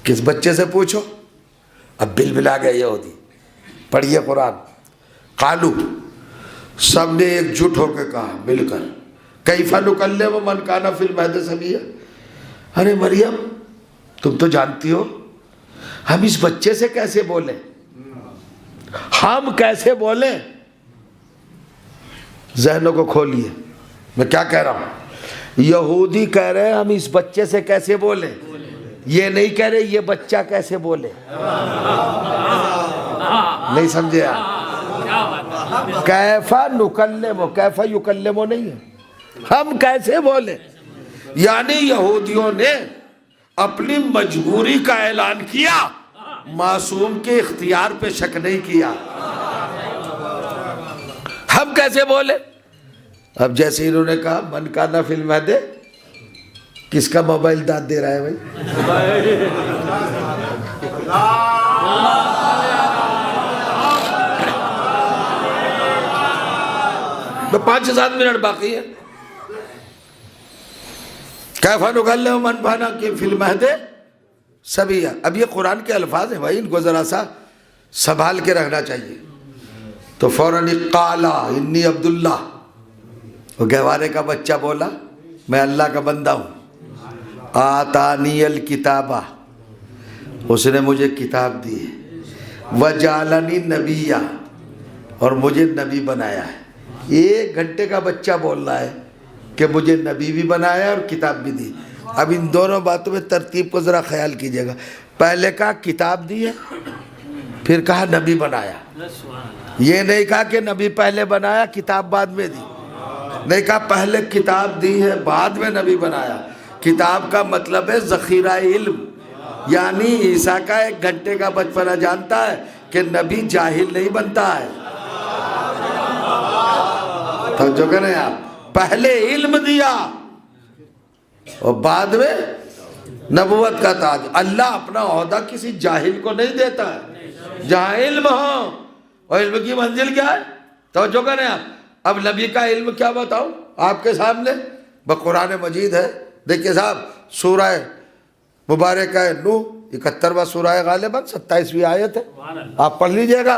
کس بچے سے پوچھو، اب بل بلا گئے یہودی۔ پڑھیے قرآن۔ قالو، سب نے ایک جٹ ہو کے کہا مل کر، کیف نکلم من کان فی المہد صبیا، ارے مریم تم تو جانتی ہو ہم اس بچے سے کیسے بولیں، ہم کیسے بولیں؟ ذہنوں کو کھولیے، میں کیا کہہ رہا ہوں؟ یہودی کہہ رہے ہیں ہم اس بچے سے کیسے بولیں، یہ نہیں کہہ رہے یہ بچہ کیسے بولے۔ نہیں سمجھے آپ؟ کیفا نکلمو، کیفا یکلمو نہیں ہے، ہم کیسے بولے۔ یعنی یہودیوں نے اپنی مجبوری کا اعلان کیا، معصوم کے اختیار پہ شک نہیں کیا۔ ہم کیسے بولے؟ اب جیسے انہوں نے کہا من کانا فی المہد، کس کا موبائل داد دے رہا ہے بھائی؟ تو 5-7 منٹ باقی ہے۔ کیفا نکلم من کان فی المہد صبیا۔ اب یہ قرآن کے الفاظ ہیں بھائی، ان کو ذرا سا سنبھال کے رکھنا چاہیے۔ تو فوراً قالا انی عبداللہ، وہ گہوارے کا بچہ بولا میں اللہ کا بندہ ہوں، آتانی الکتابہ، اس نے مجھے کتاب دی ہے، وجعلنی نبیہ، اور مجھے نبی بنایا ہے۔ 1 گھنٹے کا بچہ بول رہا ہے کہ مجھے نبی بھی بنایا اور کتاب بھی دی۔ اب ان دونوں باتوں میں ترتیب کو ذرا خیال کیجئے گا۔ پہلے کہا کتاب دی ہے، پھر کہا نبی بنایا۔ یہ نہیں کہا کہ نبی پہلے بنایا کتاب بعد میں دی، نہیں کہا پہلے کتاب دی ہے بعد میں نبی بنایا۔ کتاب کا مطلب ہے ذخیرہ علم، یعنی عیسیٰ کا 1 گھنٹے کا بچپنا جانتا ہے کہ نبی جاہل نہیں بنتا ہے۔ تو جو کریں آپ، پہلے علم دیا اور بعد میں نبوت کا تاج۔ اللہ اپنا عہدہ کسی جاہل کو نہیں دیتا ہے، جہاں علم ہو، اور علم کی منزل کیا ہے؟ تو جو کریں آپ۔ اب نبی کا علم کیا بتاؤں آپ کے سامنے؟ قرآن مجید ہے، دیکھیں صاحب، سورہ مبارکہ نوح 71واں سورہ غالباً 27ویں آیت ہے، آپ پڑھ لیجئے گا۔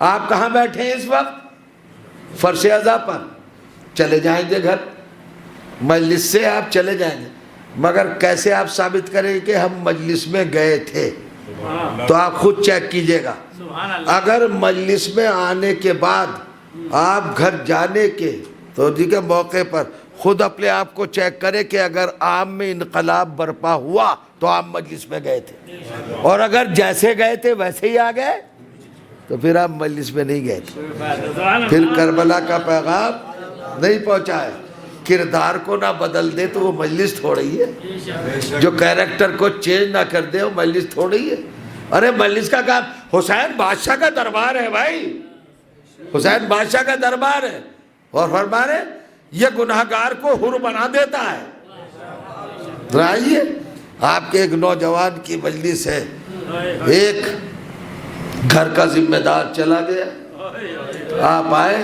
آپ کہاں بیٹھے ہیں اس وقت؟ فرش عزا پر. چلے جائیں گے گھر، مجلس سے آپ چلے جائیں گے، مگر کیسے آپ ثابت کریں کہ ہم مجلس میں گئے تھے؟ تو آپ خود چیک کیجئے گا. اگر مجلس میں آنے کے بعد آپ گھر جانے کے تو دیکھیں موقع پر خود اپنے آپ کو چیک کرے کہ اگر عام میں انقلاب برپا ہوا تو آپ مجلس میں گئے تھے، اور اگر جیسے گئے تھے ویسے ہی آ گئے تو پھر آپ مجلس میں نہیں گئے تھے. پھر کربلا کا پیغام نہیں پہنچا ہے. کردار کو نہ بدل دے تو وہ مجلس تھوڑی ہے. جو کیریکٹر کو چینج نہ کر دے وہ مجلس تھوڑی ہے. ارے مجلس کا کام حسین بادشاہ کا دربار ہے بھائی، حسین بادشاہ کا دربار ہے، اور فرما رہے یہ گناہگار کو حر بنا دیتا ہے. آئیے آپ کے ایک نوجوان کی مجلس ہے، ایک گھر کا ذمہ دار چلا گیا، آپ آئے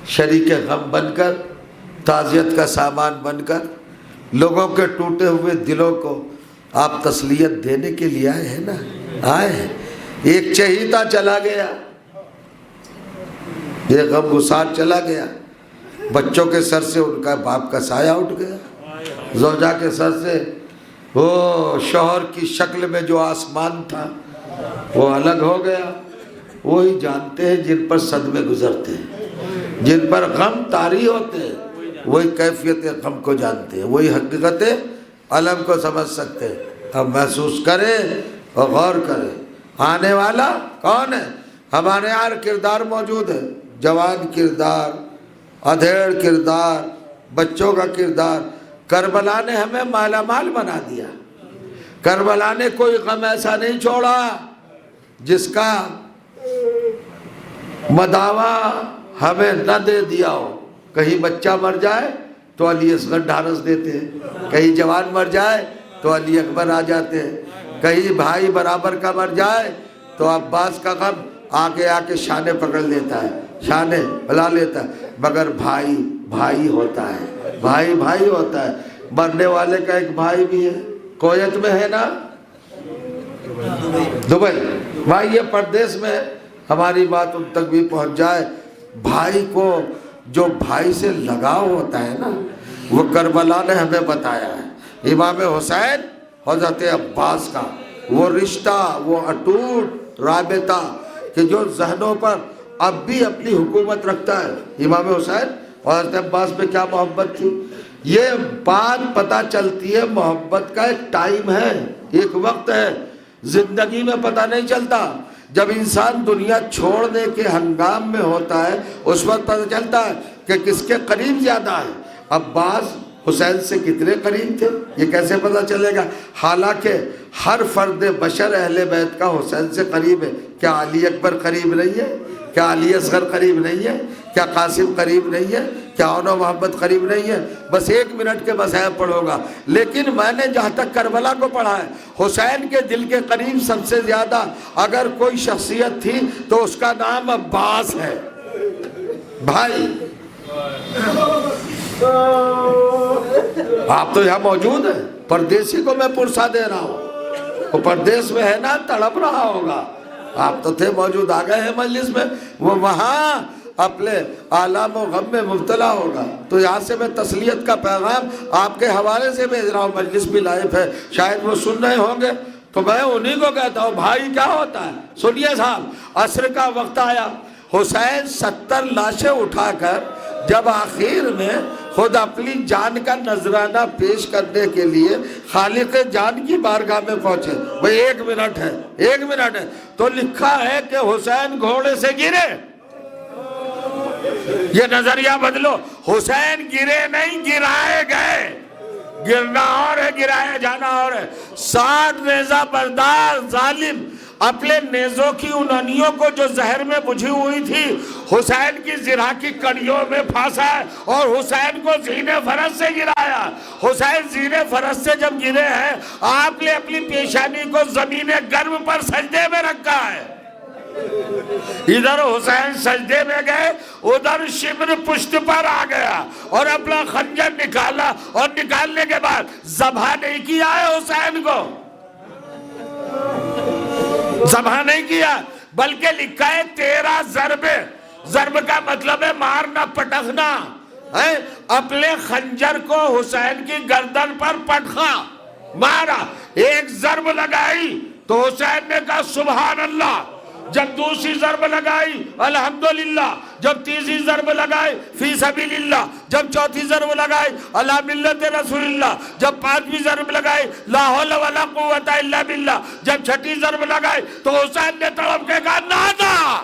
شریک غم بن کر، تعزیت کا سامان بن کر، لوگوں کے ٹوٹے ہوئے دلوں کو آپ تسلیت دینے کے لیے آئے ہیں نا. آئے ہیں. ایک چہیتا چلا گیا، ایک غم گسار چلا گیا، بچوں کے سر سے ان کا باپ کا سایہ اٹھ گیا، زوجہ کے سر سے وہ شوہر کی شکل میں جو آسمان تھا وہ الگ ہو گیا. وہی جانتے ہیں جن پر صدمے گزرتے ہیں، جن پر غم طاری ہوتے ہیں، وہی کیفیت غم کو جانتے ہیں، وہی حقیقت علم کو سمجھ سکتے ہیں. اب محسوس کریں اور غور کریں آنے والا کون ہے. ہمارے یہاں کردار موجود ہے، جوان کردار، ادھیڑ کردار، بچوں کا کردار. کربلا نے ہمیں مالا مال بنا دیا. کربلا نے کوئی غم ایسا نہیں چھوڑا جس کا مداوع ہمیں نہ دے دیا ہو. کہیں بچہ مر جائے تو علی اصغر ڈھارس دیتے ہیں، کہیں جوان مر جائے تو علی اکبر آ جاتے ہیں، کہیں بھائی برابر کا مر جائے تو عباس کا غم آگے آ کے شانے پکڑ لیتا ہے، شانے بلا لیتا ہے. مگر بھائی بھائی ہوتا ہے، بھائی بھائی ہوتا ہے. مرنے والے کا ایک بھائی بھی ہے، کویت میں ہے نا، دبئی. بھائی یہ پردیس میں ہماری بات ان تک بھی پہنچ جائے. بھائی کو جو بھائی سے لگاؤ ہوتا ہے نا، وہ کربلا نے ہمیں بتایا ہے. امام حسین حضرت عباس کا وہ رشتہ، وہ اٹوٹ رابطہ کہ جو ذہنوں پر اب بھی اپنی حکومت رکھتا ہے. امام حسین اور حضرت عباس میں کیا محبت تھی، یہ بات پتہ چلتی ہے. محبت کا ایک ٹائم ہے، ایک وقت ہے، زندگی میں پتہ نہیں چلتا. جب انسان دنیا چھوڑنے کے ہنگام میں ہوتا ہے اس وقت پتہ چلتا ہے کہ کس کے قریب زیادہ ہے. عباس حسین سے کتنے قریب تھے یہ کیسے پتہ چلے گا؟ حالانکہ ہر فرد بشر اہل بیت کا حسین سے قریب ہے. کیا علی اکبر قریب نہیں ہے؟ کیا علی اصغر قریب نہیں ہے؟ کیا قاسم قریب نہیں ہے؟ کیا عون و محبت قریب نہیں ہے؟ بس 1 منٹ کے مصائب پڑھو گا. لیکن میں نے جہاں تک کربلا کو پڑھا ہے، حسین کے دل کے قریب سب سے زیادہ اگر کوئی شخصیت تھی تو اس کا نام عباس ہے. بھائی آپ تو یہاں موجود ہیں، پردیسی کو میں پرسہ دے رہا ہوں، وہ پردیس میں ہے نا، تڑپ رہا ہوگا. آپ تو تھے موجود، آ گئے ہیں مجلس میں، وہ وہاں اپنے آلام و غم میں مبتلا ہوگا. تو یہاں سے میں تسلیت کا پیغام آپ کے حوالے سے بھیج رہا ہوں. مجلس بھی لائف ہے، شاید وہ سن رہے ہوں گے تو میں انہی کو کہتا ہوں بھائی کیا ہوتا ہے. سنیے صاحب، عصر کا وقت آیا، حسین 70 لاشیں اٹھا کر جب آخر میں خود اپنی جان کا نذرانہ پیش کرنے کے لیے خالق جان کی بارگاہ میں پہنچے. بھئی 1 منٹ ہے، 1 منٹ ہے. تو لکھا ہے کہ حسین گھوڑے سے گرے. یہ نظریہ بدلو، حسین گرے نہیں، گرائے گئے. گرنا اور ہے، گرایا جانا اور ہے. 60 نیزہ بردار ظالم اپنے نیزوں کی انانیوں کو جو زہر میں بجھی ہوئی تھی حسین کی زرہ کی کڑیوں میں پھانسا ہے اور حسین کو زینے فرس سے گرایا. حسین زینے فرس سے جب گرے ہیں، آپ نے اپنی پیشانی کو زمین گرم پر سجدے میں رکھا ہے. ادھر حسین سجدے میں گئے، ادھر شبر پشت پر آ گیا اور اپنا خنجر نکالا، اور نکالنے کے بعد ذبح نہیں کیا ہے حسین کو، ذبح نہیں کیا. بلکہ لکھا ہے 13 ضرب. ضرب کا مطلب ہے مارنا، پٹخنا. اپنے خنجر کو حسین کی گردن پر پٹخا، مارا. ایک ضرب لگائی تو حسین نے کہا سبحان اللہ. جب دوسری ضرب لگائی الحمدللہ. جب تیسری ضرب لگائی فی سبیل اللہ. جب چوتھی ضرب لگائی علی ملت رسول اللہ. جب پانچویں ضرب لگائی لا حول ولا قوت الا باللہ. جب چھٹی ضرب لگائی تو حسین نے تڑپ کے کہا نانا.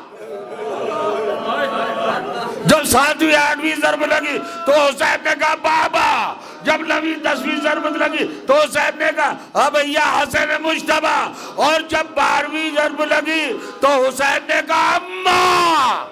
جب 7ویں 8ویں ضرب لگی تو حسین نے کہا بابا. جب 9ویں 10ویں ضرب لگی تو حسین نے کہا اب یا حسین مجتبی. اور جب 12ویں ضرب لگی تو حسین نے کہا اماں.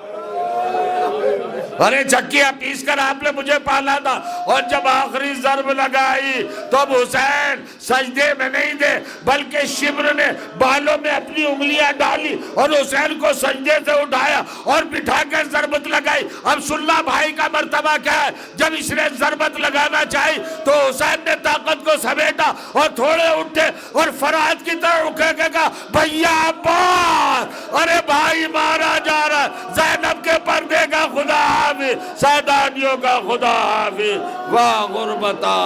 ارے چکیاں پیس کر آپ نے مجھے پالا تھا. اور جب آخری ضرب لگائی تو اب حسین سجدے میں نہیں دے بلکہ شبر نے بالوں میں اپنی انگلیاں ڈالی اور حسین کو سجدے سے اٹھایا اور بٹھا کر ضربت لگائی. اب سننا بھائی کا مرتبہ کیا ہے. جب اس نے ضربت لگانا چاہی تو حسین نے طاقت کو سمیٹا اور تھوڑے اٹھے اور فرات کی طرح اٹھے کے کہا بھیا عباس. ارے بھائی مارا جا رہا ہے. زینب کے پردے کا خدا حافظ، سادانیوں کا خدا حافظ. واہ غربتا،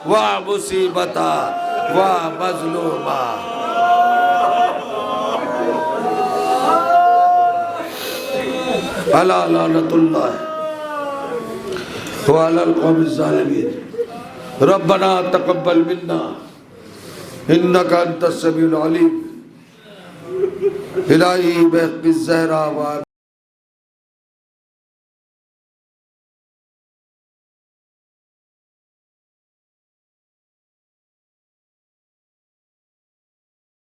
واہ مصیبتا، واہ مظلومہ. الا لعنت اللہ وعلی القوم الظالمین. ربنا تقبل منا انک انت السمیع العلیم. الہی بحق الزہرا